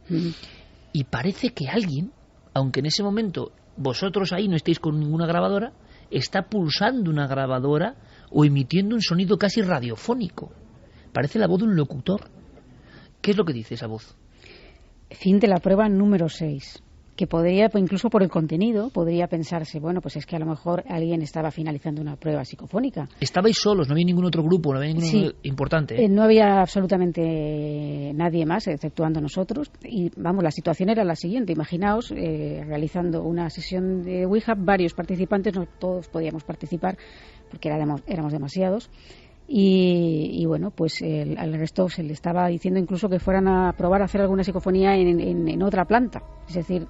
Y parece que alguien, aunque en ese momento vosotros ahí no estáis con ninguna grabadora, está pulsando una grabadora o emitiendo un sonido casi radiofónico. Parece la voz de un locutor. ¿Qué es lo que dice esa voz? Fin de la prueba número 6. que podría, pues incluso por el contenido, podría pensarse, bueno, pues es que a lo mejor alguien estaba finalizando una prueba psicofónica. Estabais solos, no había ningún otro grupo, no había ninguno importante. No había absolutamente nadie más, exceptuando nosotros. Y vamos, la situación era la siguiente. Imaginaos, realizando una sesión de Ouija, varios participantes, no todos podíamos participar porque éramos demasiados. Y bueno, pues al resto se le estaba diciendo incluso que fueran a probar a hacer alguna psicofonía en otra planta. Es decir,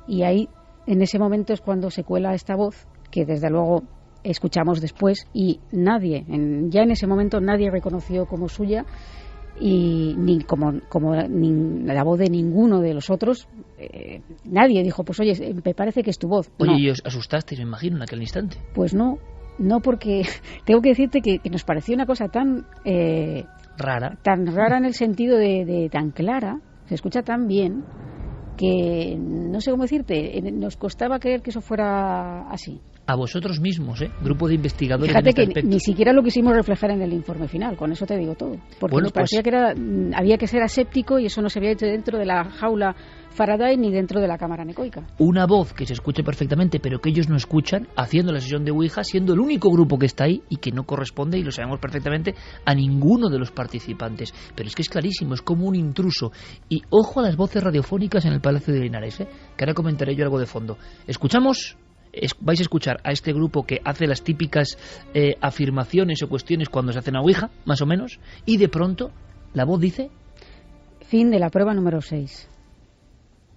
y ahí, en ese momento es cuando se cuela esta voz, que desde luego escuchamos después, y nadie, ya en ese momento nadie reconoció como suya, y ni como ni la voz de ninguno de los otros. Nadie dijo, pues oye, me parece que es tu voz. Oye, no. ¿Y os asustasteis, me imagino, en aquel instante? Pues no, porque tengo que decirte que nos pareció una cosa tan rara en el sentido de tan clara, se escucha tan bien, que no sé cómo decirte, nos costaba creer que eso fuera así. A vosotros mismos, grupo de investigadores. Fíjate que aspecto. Ni siquiera lo quisimos reflejar en el informe final, con eso te digo todo, porque nos parecía que había que ser aséptico, y eso no se había hecho dentro de la jaula Faraday ni dentro de la cámara anecoica. Una voz que se escuche perfectamente, pero que ellos no escuchan, haciendo la sesión de Ouija, siendo el único grupo que está ahí y que no corresponde, y lo sabemos perfectamente, a ninguno de los participantes. Pero es que es clarísimo, es como un intruso. Y ojo a las voces radiofónicas en el Palacio de Linares, que ahora comentaré yo algo de fondo. Escuchamos. Vais a escuchar a este grupo que hace las típicas afirmaciones o cuestiones cuando se hacen a Ouija, más o menos, y de pronto la voz dice: fin de la prueba número 6.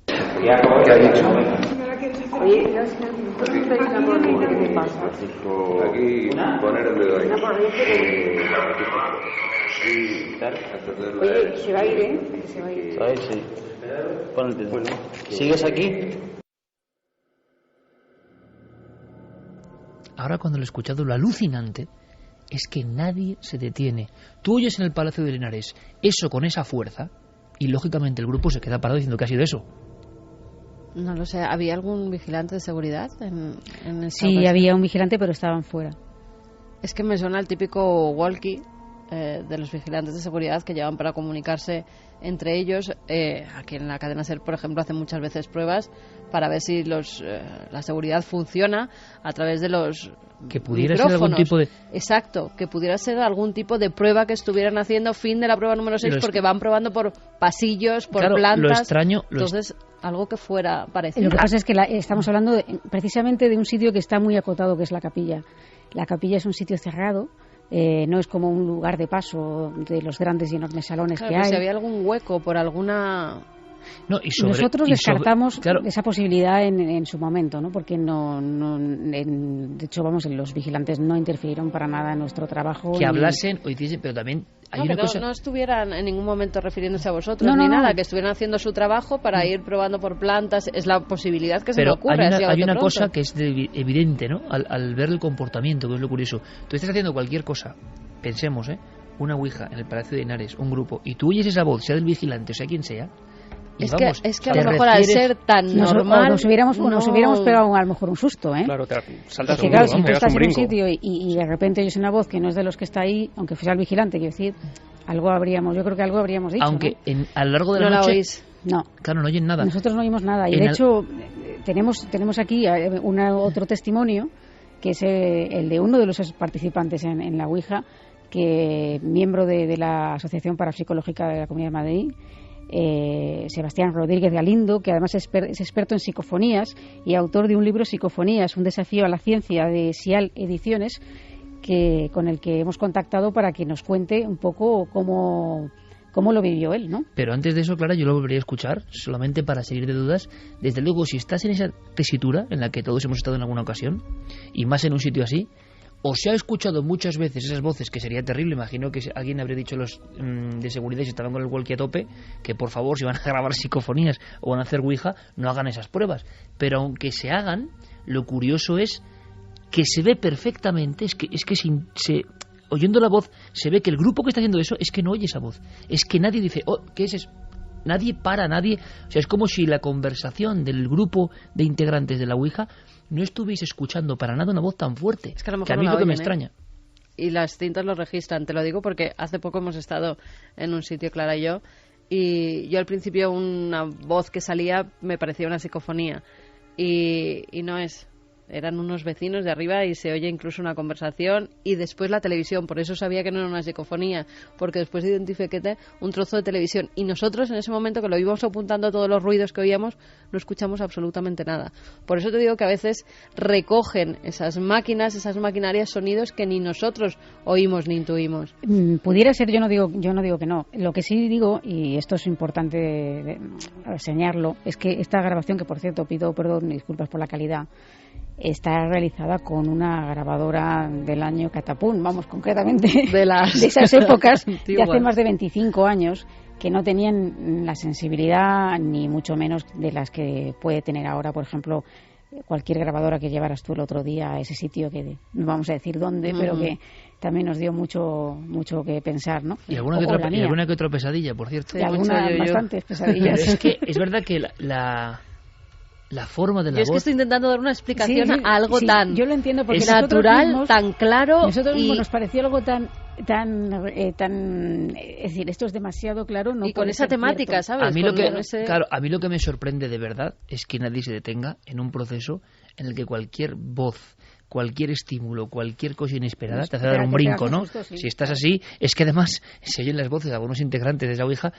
¿Qué ha dicho? Oye, ¿qué pasa? Aquí poner el dedo ahí. Oye, se va a ir, ¿eh? Se va a ir. ¿Sabes? Sí. Pon el dedo. ¿Sigues aquí? Ahora, cuando lo he escuchado, lo alucinante es que nadie se detiene. Tú oyes en el Palacio de Linares eso con esa fuerza y, lógicamente, el grupo se queda parado diciendo que ha sido eso. No lo sé. ¿Había algún vigilante de seguridad en esa Sí, había un vigilante, pero estaban fuera. Es que me suena el típico walkie de los vigilantes de seguridad que llevan para comunicarse entre ellos. Aquí en la cadena SER, por ejemplo, hacen muchas veces pruebas para ver si la seguridad funciona a través de los que pudiera micrófonos. Ser algún tipo de... Exacto, que pudiera ser algún tipo de prueba que estuvieran haciendo, fin de la prueba número 6, porque van probando por pasillos, por plantas. Lo extraño... Entonces, algo que fuera parecido. Lo que pasa es que estamos hablando precisamente de un sitio que está muy acotado, que es la capilla. La capilla es un sitio cerrado. No es como un lugar de paso de los grandes y enormes salones que hay. Si había algún hueco por alguna... No, nosotros descartamos esa posibilidad en su momento, ¿no? Porque de hecho, los vigilantes no interfirieron para nada en nuestro trabajo. Que hablasen o hiciesen, pero también hay una cosa... No estuvieran en ningún momento refiriéndose a vosotros ni nada, que estuvieran haciendo su trabajo para ir probando por plantas. Es la posibilidad que se me ocurre. Hay una cosa que es evidente, ¿no? Al ver el comportamiento, que es lo curioso. Tú estás haciendo cualquier cosa, pensemos, una Ouija en el Palacio de Linares, un grupo, y tú oyes esa voz, sea del vigilante o sea quien sea. Es que a lo mejor al ser tan normal nos hubiéramos pegado a lo mejor un susto, Claro, saltas porque, claro, si tú estás en un sitio y de repente oyes una voz que no es de los que está ahí, aunque fuera el vigilante, quiero decir, yo creo que algo habríamos dicho. Aunque ¿no? A lo largo de la noche... la oís. No. Claro, no oyen nada. Nosotros no oímos nada. Y de hecho, tenemos aquí otro testimonio, que es el de uno de los participantes en la Ouija, que miembro de la Asociación Parapsicológica de la Comunidad de Madrid, Sebastián Rodríguez Galindo, que además es experto en psicofonías y autor de un libro, Psicofonías, un desafío a la ciencia, de Sial Ediciones, con el que hemos contactado para que nos cuente un poco cómo lo vivió él, ¿no? Pero antes de eso, Clara, yo lo volvería a escuchar, solamente para seguir de dudas. Desde luego, si estás en esa tesitura en la que todos hemos estado en alguna ocasión, y más en un sitio así, o se ha escuchado muchas veces esas voces, que sería terrible. Imagino que alguien habría dicho los de seguridad, si estaban con el walkie a tope, que por favor, si van a grabar psicofonías o van a hacer Ouija, no hagan esas pruebas. Pero aunque se hagan, lo curioso es que se ve perfectamente, oyendo la voz, se ve que el grupo que está haciendo eso es que no oye esa voz. Es que nadie dice, ¿qué es eso? Nadie para, nadie... O sea, es como si la conversación del grupo de integrantes de la Ouija no estuviese escuchando para nada una voz tan fuerte. Es que a lo mejor que a mí no es lo que me oyen, extraña. Y las cintas lo registran. Te lo digo porque hace poco hemos estado en un sitio, Clara y yo, y yo al principio una voz que salía me parecía una psicofonía y no es. Eran unos vecinos de arriba y se oye incluso una conversación y después la televisión. Por eso sabía que no era una psicofonía, porque después identifiqué un trozo de televisión. Y nosotros en ese momento que lo íbamos apuntando todos los ruidos que oíamos, no escuchamos absolutamente nada. Por eso te digo que a veces recogen esas máquinas, esas maquinarias, sonidos que ni nosotros oímos ni intuimos. Pudiera ser, yo no digo que no. Lo que sí digo, y esto es importante señalarlo, es que esta grabación, que por cierto pido perdón y disculpas por la calidad, está realizada con una grabadora del año Catapún, vamos, concretamente de esas épocas de hace más de 25 años, que no tenían la sensibilidad ni mucho menos de las que puede tener ahora, por ejemplo, cualquier grabadora que llevaras tú el otro día a ese sitio, que no vamos a decir dónde, pero que también nos dio mucho que pensar, ¿no? Y alguna que otra pesadilla, por cierto. Y bastantes pesadillas. Es que es verdad que la forma de la voz... Yo es que estoy intentando dar una explicación a algo tan yo lo entiendo, porque natural, mismos, tan claro. Nosotros mismos nos pareció algo tan es decir, esto es demasiado claro, no y con esa temática, cierto. ¿sabes? A mí lo que me sorprende de verdad es que nadie se detenga en un proceso en el que cualquier voz, cualquier estímulo, cualquier cosa inesperada te hace dar un brinco, ¿no? Justo, sí. Si estás así, es que además se oyen las voces de algunos integrantes de esa Ouija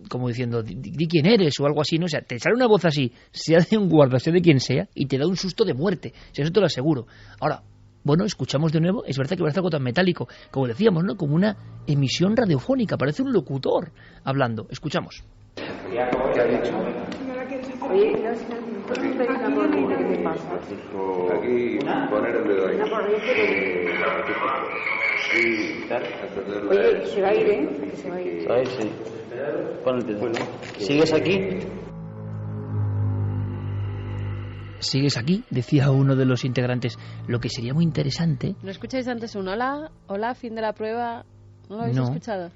como diciendo, di quién eres o algo así, ¿no? O sea, te sale una voz así, sea de un guarda, sea de quien sea, y te da un susto de muerte. O sea, eso te lo aseguro. Ahora, bueno, escuchamos de nuevo, es verdad que parece algo tan metálico, como decíamos, ¿no? Como una emisión radiofónica, parece un locutor hablando. Escuchamos. ¿Qué ha dicho? Oye, ¿qué pasa? Aquí poner el dedo ahí. Oye, se va a ir, ¿eh? Se va a ir. ¿Sabes? Sí. Pon el dedo. ¿Sigues aquí? ¿Sigues aquí? Decía uno de los integrantes. Lo que sería muy interesante... ¿No escucháis antes un hola, fin de la prueba? ¿No lo habéis escuchado?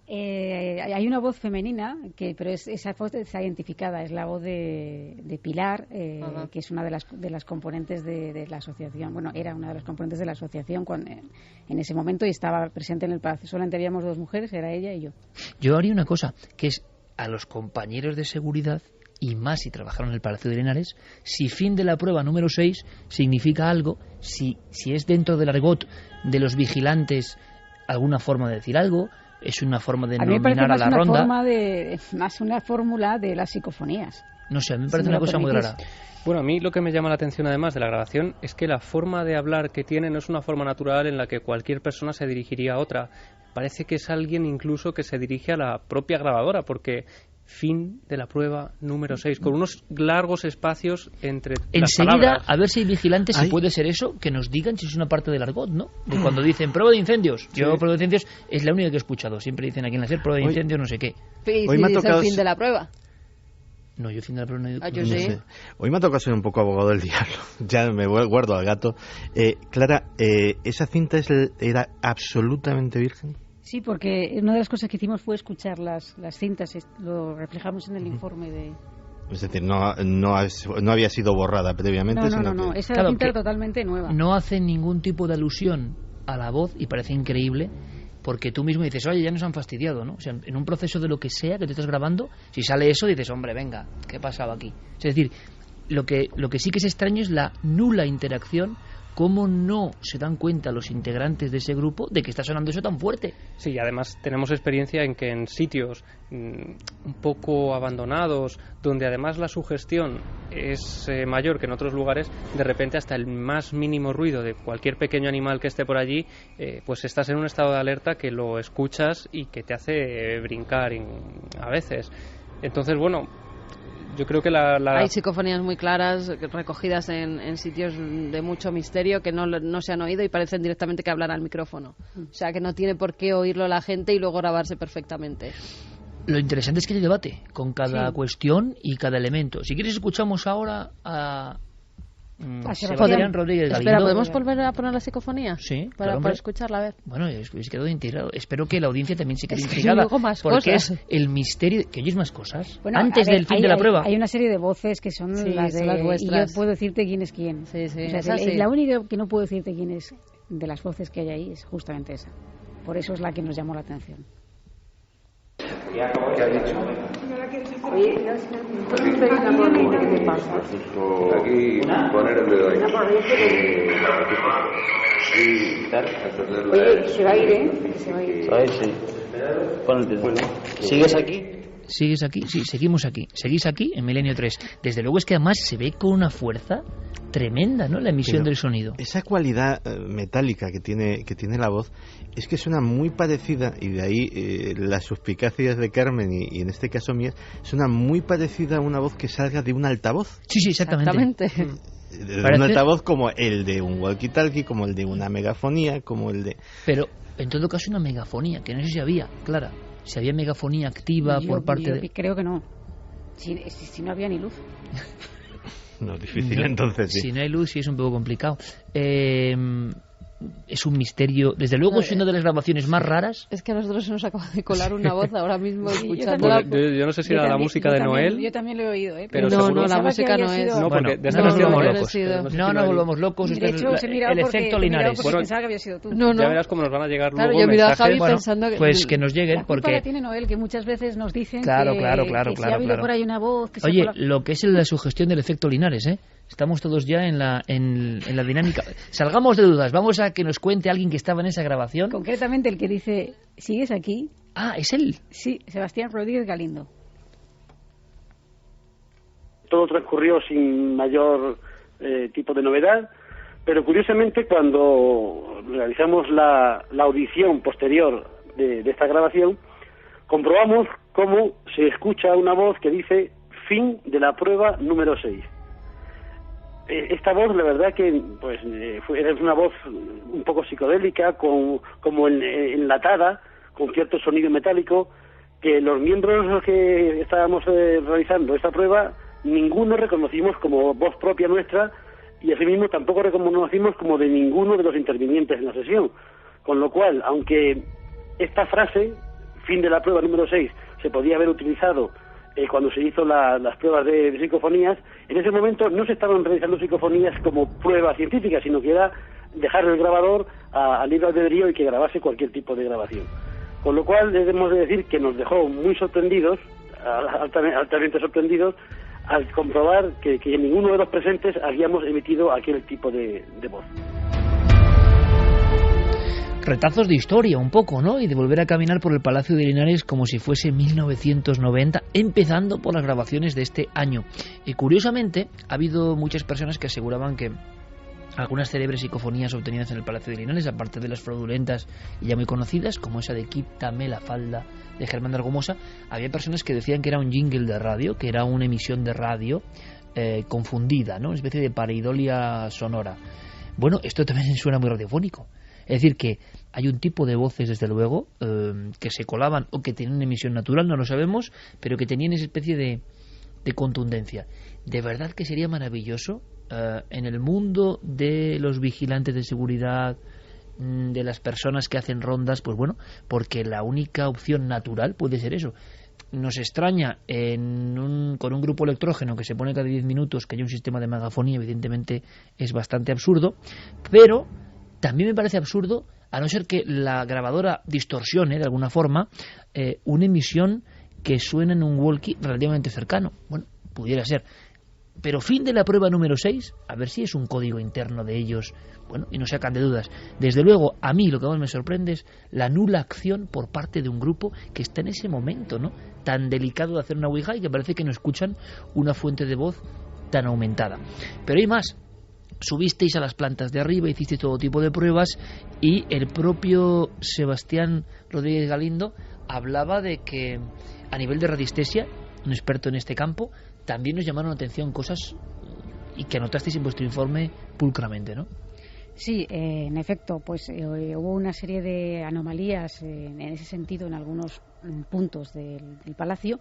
Hay una voz femenina, pero esa voz está identificada, es la voz de Pilar, que es una de las componentes de la asociación. Bueno, era una de las componentes de la asociación en ese momento y estaba presente en el palacio. Solamente habíamos dos mujeres, era ella y yo. Yo haría una cosa, que es a los compañeros de seguridad, y más si trabajaron en el Palacio de Linares, si fin de la prueba número 6 significa algo, si es dentro del argot de los vigilantes alguna forma de decir algo, es una forma de nominar a la ronda. Más una fórmula de las psicofonías. No sé, a mí me parece una cosa muy rara. Bueno, a mí lo que me llama la atención además de la grabación es que la forma de hablar que tiene no es una forma natural en la que cualquier persona se dirigiría a otra. Parece que es alguien incluso que se dirige a la propia grabadora, porque fin de la prueba número 6, con unos largos espacios entre las palabras. Enseguida, a ver si hay vigilantes, si puede ser eso, que nos digan si es una parte del argot, ¿no? De cuando dicen prueba de incendios. Yo prueba de incendios es la única que he escuchado. Siempre dicen aquí en la SER prueba de incendios, no sé qué. Hoy me ha tocado fin de la prueba. No, yo fin de la prueba no yo no sí. sé. Hoy me ha tocado ser un poco abogado del diablo. Ya me guardo al gato. Clara, ¿esa cinta era absolutamente virgen? Sí, porque una de las cosas que hicimos fue escuchar las cintas, lo reflejamos en el informe de... Es decir, no había sido borrada previamente. No, esa cinta era totalmente nueva. No hace ningún tipo de alusión a la voz y parece increíble, porque tú mismo dices, oye, ya nos han fastidiado, ¿no? O sea, en un proceso de lo que sea que te estás grabando, si sale eso, dices, hombre, venga, ¿qué pasaba aquí? Es decir, lo que sí que es extraño es la nula interacción. ¿Cómo no se dan cuenta los integrantes de ese grupo de que está sonando eso tan fuerte? Sí, además tenemos experiencia en que en sitios un poco abandonados, donde además la sugestión es mayor que en otros lugares, de repente hasta el más mínimo ruido de cualquier pequeño animal que esté por allí, pues estás en un estado de alerta que lo escuchas y que te hace brincar a veces. Entonces, bueno, yo creo que hay psicofonías muy claras recogidas en sitios de mucho misterio que no se han oído y parecen directamente que hablan al micrófono. O sea, que no tiene por qué oírlo la gente y luego grabarse perfectamente. Lo interesante es que hay debate con cada cuestión y cada elemento. Si quieres, escuchamos ahora a Sebastián Rodríguez Galindo. Espera, ¿podemos volver a poner la psicofonía? Sí, para escucharla, a ver. Bueno, es quedado integrado. Espero que la audiencia también se quede intrigada, porque es el misterio. ¿Que oyes más cosas? Bueno, antes del fin de la prueba. Hay una serie de voces que son las vuestras. Y yo puedo decirte quién es quién. Sí, o sea, la única que no puedo decirte quién es de las voces que hay ahí es justamente esa. Por eso es la que nos llamó la atención. ¿Qué ha dicho? Oye, ¿qué pasa? Aquí poner el dedo ahí. Oye, se va a ir, ¿eh? Se va a ir. Se va a ir, sí. Pon el dedo. ¿Sigues aquí? ¿Sigues aquí? Sí, seguimos aquí. Seguís aquí en Milenio 3. Desde luego es que además se ve con una fuerza tremenda, ¿no? La emisión del sonido. Esa cualidad metálica que tiene la voz es que suena muy parecida, y de ahí las suspicacias de Carmen y en este caso mía, suena muy parecida a una voz que salga de un altavoz. Sí, exactamente. De un altavoz como el de un walkie-talkie, como el de una megafonía, como el de... Pero en todo caso una megafonía, que no sé si había, Clara. Si había megafonía activa por parte de... Creo que no. Si no había ni luz. No, difícil entonces, sí. Si no hay luz sí es un poco complicado. Es un misterio. Desde luego es una de las grabaciones más raras. Es que a nosotros se nos acaba de colar una voz ahora mismo escuchándola. Yo no sé si era la música de Noel. Yo también lo he oído, ¿eh? Pero no, la música no es. No, porque no nos volvamos locos. No volvamos locos. De hecho, el efecto Linares. Bueno, pensaba que había sido tú. Ya verás cómo nos van a llegar luego yo miraba a Javi mensajes. pensando que... Pues que nos lleguen, porque... La tiene Noel, que muchas veces nos dicen que si ha habido por ahí una voz... Oye, lo que es la sugestión del efecto Linares, ¿eh? Estamos todos ya en la dinámica. Salgamos de dudas. Vamos a que nos cuente alguien que estaba en esa grabación. Concretamente el que dice, ¿sigues aquí? Ah, ¿es él? Sí, Sebastián Rodríguez Galindo. Todo transcurrió sin mayor tipo de novedad, pero curiosamente cuando realizamos la audición posterior de esta grabación, comprobamos cómo se escucha una voz que dice fin de la prueba número 6. Esta voz, la verdad que pues era una voz un poco psicodélica, como enlatada, con cierto sonido metálico, que los miembros que estábamos realizando esta prueba, ninguno reconocimos como voz propia nuestra, y asimismo tampoco reconocimos como de ninguno de los intervinientes en la sesión. Con lo cual, aunque esta frase, fin de la prueba número 6, se podía haber utilizado cuando se hizo las pruebas de psicofonías, en ese momento no se estaban realizando psicofonías como prueba científica, sino que era dejar el grabador a libre albedrío y que grabase cualquier tipo de grabación. Con lo cual debemos de decir que nos dejó muy sorprendidos, altamente sorprendidos, al comprobar que ninguno de los presentes habíamos emitido aquel tipo de voz. Retazos de historia un poco, ¿no? Y de volver a caminar por el Palacio de Linares como si fuese 1990, empezando por las grabaciones de este año. Y curiosamente, ha habido muchas personas que aseguraban que algunas célebres psicofonías obtenidas en el Palacio de Linares, aparte de las fraudulentas y ya muy conocidas, como esa de Quítame la falda de Germán de Argumosa, había personas que decían que era un jingle de radio, que era una emisión de radio confundida, ¿no? Una especie de pareidolia sonora. Bueno, esto también suena muy radiofónico. Es decir, que hay un tipo de voces, desde luego, que se colaban o que tenían una emisión natural, no lo sabemos, pero que tenían esa especie de contundencia. De verdad que sería maravilloso en el mundo de los vigilantes de seguridad, de las personas que hacen rondas, pues bueno, porque la única opción natural puede ser eso. Nos extraña con un grupo electrógeno que se pone cada 10 minutos que haya un sistema de megafonía, evidentemente es bastante absurdo, pero también me parece absurdo, a no ser que la grabadora distorsione de alguna forma una emisión que suena en un walkie relativamente cercano. Bueno, pudiera ser. Pero fin de la prueba número 6, a ver si es un código interno de ellos, bueno, y no sacan de dudas. Desde luego, a mí lo que más me sorprende es la nula acción por parte de un grupo que está en ese momento, ¿no?, tan delicado de hacer una ouija y que parece que no escuchan una fuente de voz tan aumentada. Pero hay más. Subisteis a las plantas de arriba, hicisteis todo tipo de pruebas y el propio Sebastián Rodríguez Galindo hablaba de que a nivel de radiestesia, un experto en este campo, también nos llamaron la atención cosas y que anotasteis en vuestro informe pulcramente, ¿no? Sí, en efecto, pues hubo una serie de anomalías en ese sentido en algunos puntos del palacio.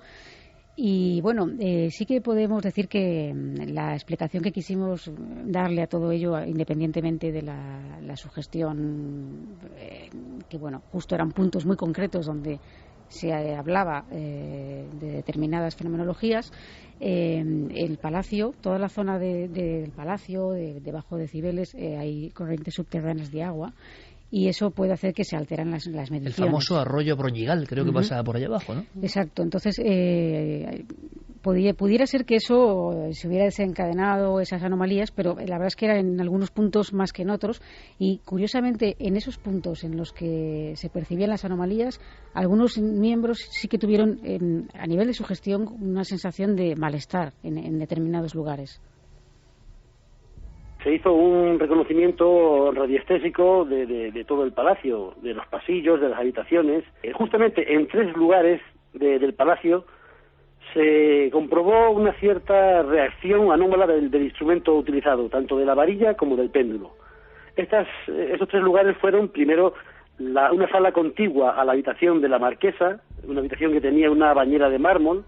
Y bueno, sí que podemos decir que la explicación que quisimos darle a todo ello, independientemente de la sugestión, que bueno, justo eran puntos muy concretos donde se hablaba de determinadas fenomenologías, el palacio, toda la zona del palacio, debajo de Cibeles, hay corrientes subterráneas de agua. y eso puede hacer que se alteran las mediciones. El famoso arroyo Broñigal, creo que pasa por allá abajo, ¿no? Exacto, entonces pudiera ser que eso se hubiera desencadenado esas anomalías, pero la verdad es que era en algunos puntos más que en otros, y curiosamente en esos puntos en los que se percibían las anomalías, algunos miembros sí que tuvieron a nivel de su gestión una sensación de malestar en determinados lugares. Se hizo un reconocimiento radiestésico de todo el palacio, de los pasillos, de las habitaciones. Justamente en 3 lugares del palacio se comprobó una cierta reacción anómala del instrumento utilizado, tanto de la varilla como del péndulo. Esos 3 lugares fueron, primero, una sala contigua a la habitación de la marquesa, una habitación que tenía una bañera de mármol.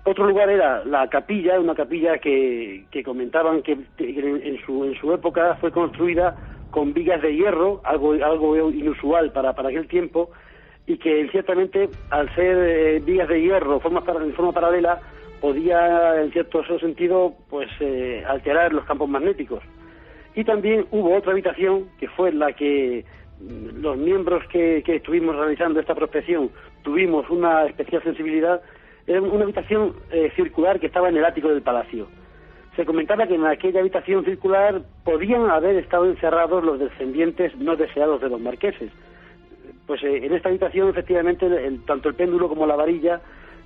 Otro lugar era la capilla, una capilla que comentaban que en su época fue construida con vigas de hierro, algo inusual para aquel tiempo, y que ciertamente al ser vigas de hierro en forma paralela podía en cierto sentido pues alterar los campos magnéticos. Y también hubo otra habitación que fue la que los miembros que estuvimos realizando esta prospección tuvimos una especial sensibilidad. Era una habitación circular que estaba en el ático del palacio. Se comentaba que en aquella habitación circular podían haber estado encerrados los descendientes no deseados de los marqueses. Pues en esta habitación, efectivamente, tanto el péndulo como la varilla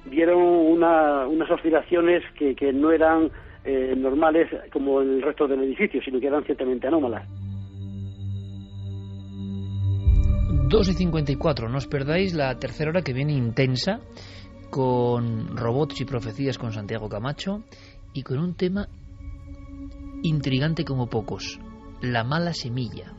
dieron unas oscilaciones que no eran normales como el resto del edificio, sino que eran ciertamente anómalas. 2:54, no os perdáis la tercera hora, que viene intensa, con robots y profecías con Santiago Camacho y con un tema intrigante como pocos, la mala semilla.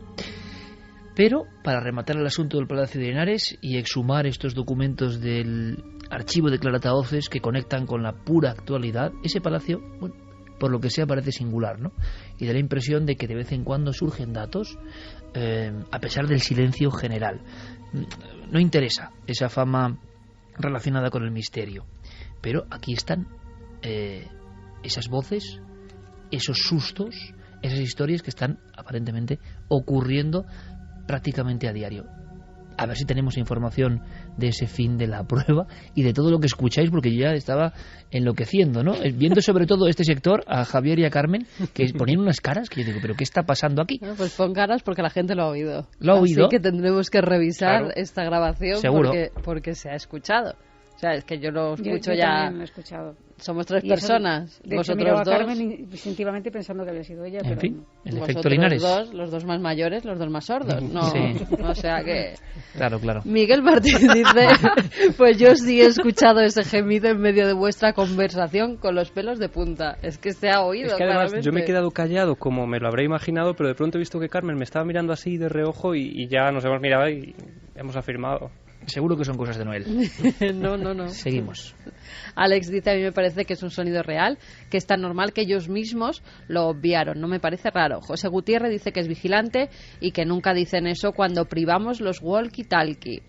Pero para rematar el asunto del Palacio de Linares y exhumar estos documentos del archivo de Claratahoces que conectan con la pura actualidad, ese palacio, bueno, por lo que sea, parece singular, ¿no? Y da la impresión de que de vez en cuando surgen datos a pesar del silencio general. No interesa esa fama relacionada con el misterio, pero aquí están esas voces, esos sustos, esas historias que están aparentemente ocurriendo prácticamente a diario. A ver si tenemos información de ese fin de la prueba y de todo lo que escucháis, porque yo ya estaba enloqueciendo, ¿no? Viendo sobre todo este sector, a Javier y a Carmen, que ponían unas caras que yo digo, ¿pero qué está pasando aquí? Bueno, pues pon caras porque la gente lo ha oído. ¿Lo ha oído? Así que tendremos que revisar, claro, esta grabación. Seguro. Porque se ha escuchado. O sea, es que yo lo escucho yo ya. También lo he escuchado. Somos 3 personas. De vosotros hecho, 2. a Carmen instintivamente pensando que había sido ella. En pero fin, no. el Vosotros efecto Linares. Los 2 más mayores, los 2 más sordos. No, sí. O sea que. Claro. Miguel Martín dice: pues yo sí he escuchado ese gemido en medio de vuestra conversación con los pelos de punta. Es que se ha oído. Es que además claramente. yo me he quedado callado como me lo habré imaginado, pero de pronto he visto que Carmen me estaba mirando así de reojo y ya nos hemos mirado y hemos afirmado. Seguro que son cosas de Noel. No. Seguimos. Alex dice: a mí me parece que es un sonido real, que es tan normal que ellos mismos lo obviaron. No me parece raro. José Gutiérrez dice que es vigilante y que nunca dicen eso cuando privamos los walkie-talkie.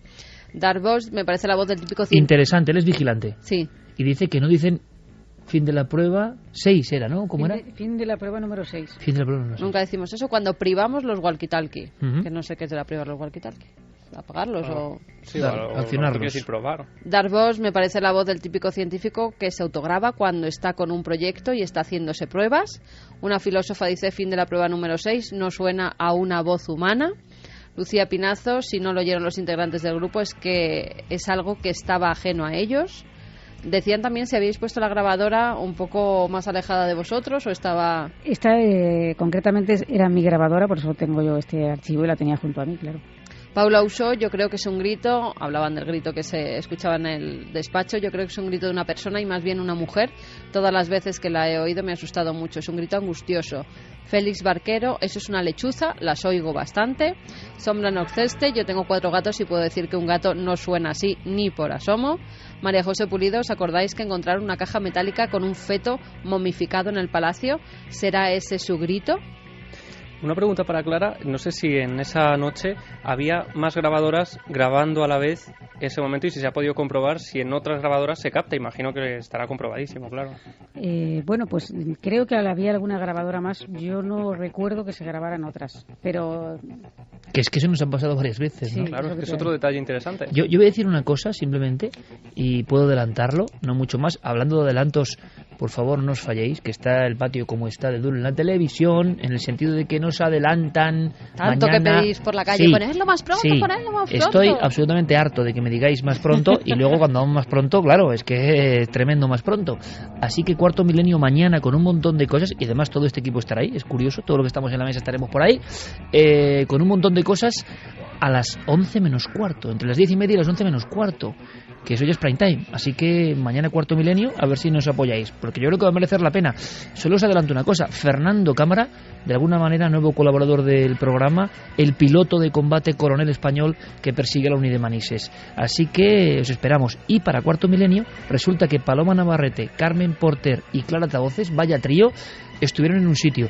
Darvos me parece la voz del típico... Interesante, él es vigilante. Sí. Y dice que no dicen fin de la prueba 6 era, ¿no? ¿Cómo era? Fin de la prueba número 6. Fin de la prueba número 6. Nunca decimos eso cuando privamos los walkie-talkie. Uh-huh. Que no sé qué será privar los walkie-talkie. ¿Apagarlos o...? Sí, claro, accionarlos. Decir probar. Darvos me parece la voz del típico científico que se autograba cuando está con un proyecto y está haciéndose pruebas. Una filósofa dice: fin de la prueba número 6, no suena a una voz humana. Lucía Pinazo: si no lo oyeron los integrantes del grupo es que es algo que estaba ajeno a ellos. Decían también si habíais puesto la grabadora un poco más alejada de vosotros o estaba... Esta concretamente era mi grabadora, por eso tengo yo este archivo y la tenía junto a mí, claro. Paula Usó: yo creo que es un grito, hablaban del grito que se escuchaba en el despacho, yo creo que es un grito de una persona y más bien una mujer. Todas las veces que la he oído me ha asustado mucho, es un grito angustioso. Félix Barquero: eso es una lechuza, las oigo bastante. Sombra Noxeste: yo tengo 4 gatos y puedo decir que un gato no suena así ni por asomo. María José Pulido: ¿os acordáis que encontraron una caja metálica con un feto momificado en el palacio? ¿Será ese su grito? Una pregunta para Clara, no sé si en esa noche había más grabadoras grabando a la vez ese momento y si se ha podido comprobar si en otras grabadoras se capta. Imagino que estará comprobadísimo, claro. Bueno, pues creo que había alguna grabadora más. Yo no recuerdo que se grabaran otras, pero... Que es que eso nos ha pasado varias veces, ¿no? Sí, claro, es que es otro detalle interesante. Yo voy a decir una cosa simplemente, y puedo adelantarlo, no mucho más. Hablando de adelantos, por favor no os falléis, que está el patio como está de duro en la televisión, en el sentido de que nos adelantan tanto mañana. Que pedís por la calle, Sí, ponedlo más pronto, sí. ponedlo más pronto. Estoy absolutamente harto de que me digáis más pronto, y luego cuando vamos más pronto, claro, es que es tremendo más pronto. Así que Cuarto Milenio mañana con un montón de cosas, y además todo este equipo estará ahí, es curioso, todo lo que estamos en la mesa estaremos por ahí, con un montón de cosas a las 11 menos cuarto, entre las 10:30 y las 11 menos cuarto, que eso ya es prime time. Así que mañana Cuarto Milenio, a ver si nos apoyáis, porque yo creo que va a merecer la pena. Solo os adelanto una cosa, Fernando Cámara, de alguna manera nuevo colaborador del programa, el piloto de combate coronel español que persigue a la Unidad de Manises. Así que os esperamos. Y para Cuarto Milenio, resulta que Paloma Navarrete, Carmen Porter y Clara Tavoces, vaya trío, estuvieron en un sitio.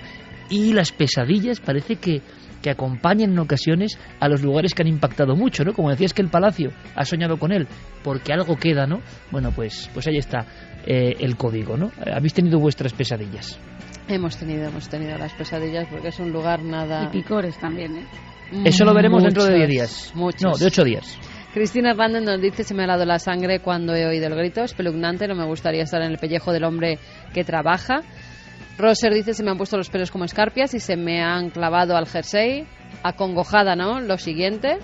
Y las pesadillas parece que acompañan en ocasiones a los lugares que han impactado mucho, ¿no? Como decías que el Palacio ha soñado con él, porque algo queda, ¿no? Bueno, pues ahí está el código, ¿no? ¿Habéis tenido vuestras pesadillas? Hemos tenido las pesadillas, porque es un lugar nada... Y picores también, ¿eh? Eso lo veremos dentro de 10 días. Muchos. No, de 8 días. Cristina Hernández nos dice: se me ha helado la sangre cuando he oído el grito, espeluznante, no me gustaría estar en el pellejo del hombre que trabaja. Roser dice: se me han puesto los pelos como escarpias y se me han clavado al jersey. Acongojada, ¿no? Lo siguiente.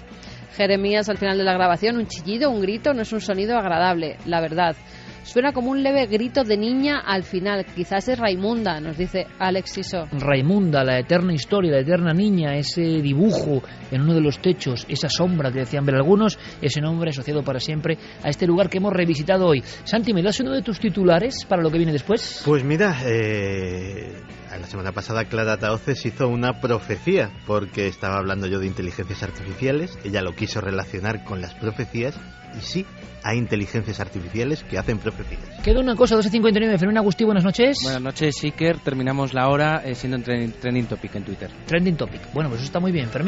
Jeremías, al final de la grabación, un chillido, un grito, no es un sonido agradable, la verdad. Suena como un leve grito de niña al final. Quizás es Raimunda, nos dice Alex Siso. Raimunda, la eterna historia, la eterna niña, ese dibujo en uno de los techos, esa sombra que decían ver algunos, ese nombre asociado para siempre a este lugar que hemos revisitado hoy. Santi, ¿me das uno de tus titulares para lo que viene después? Pues mira, la semana pasada Clara Tavoces hizo una profecía, porque estaba hablando yo de inteligencias artificiales, ella lo quiso relacionar con las profecías, y sí, hay inteligencias artificiales que hacen profecías. Queda una cosa, 12:59, Fermín Agustí, buenas noches. Buenas noches, Iker, terminamos la hora siendo en Trending Topic en Twitter. Trending Topic, bueno, pues eso está muy bien, Fermín.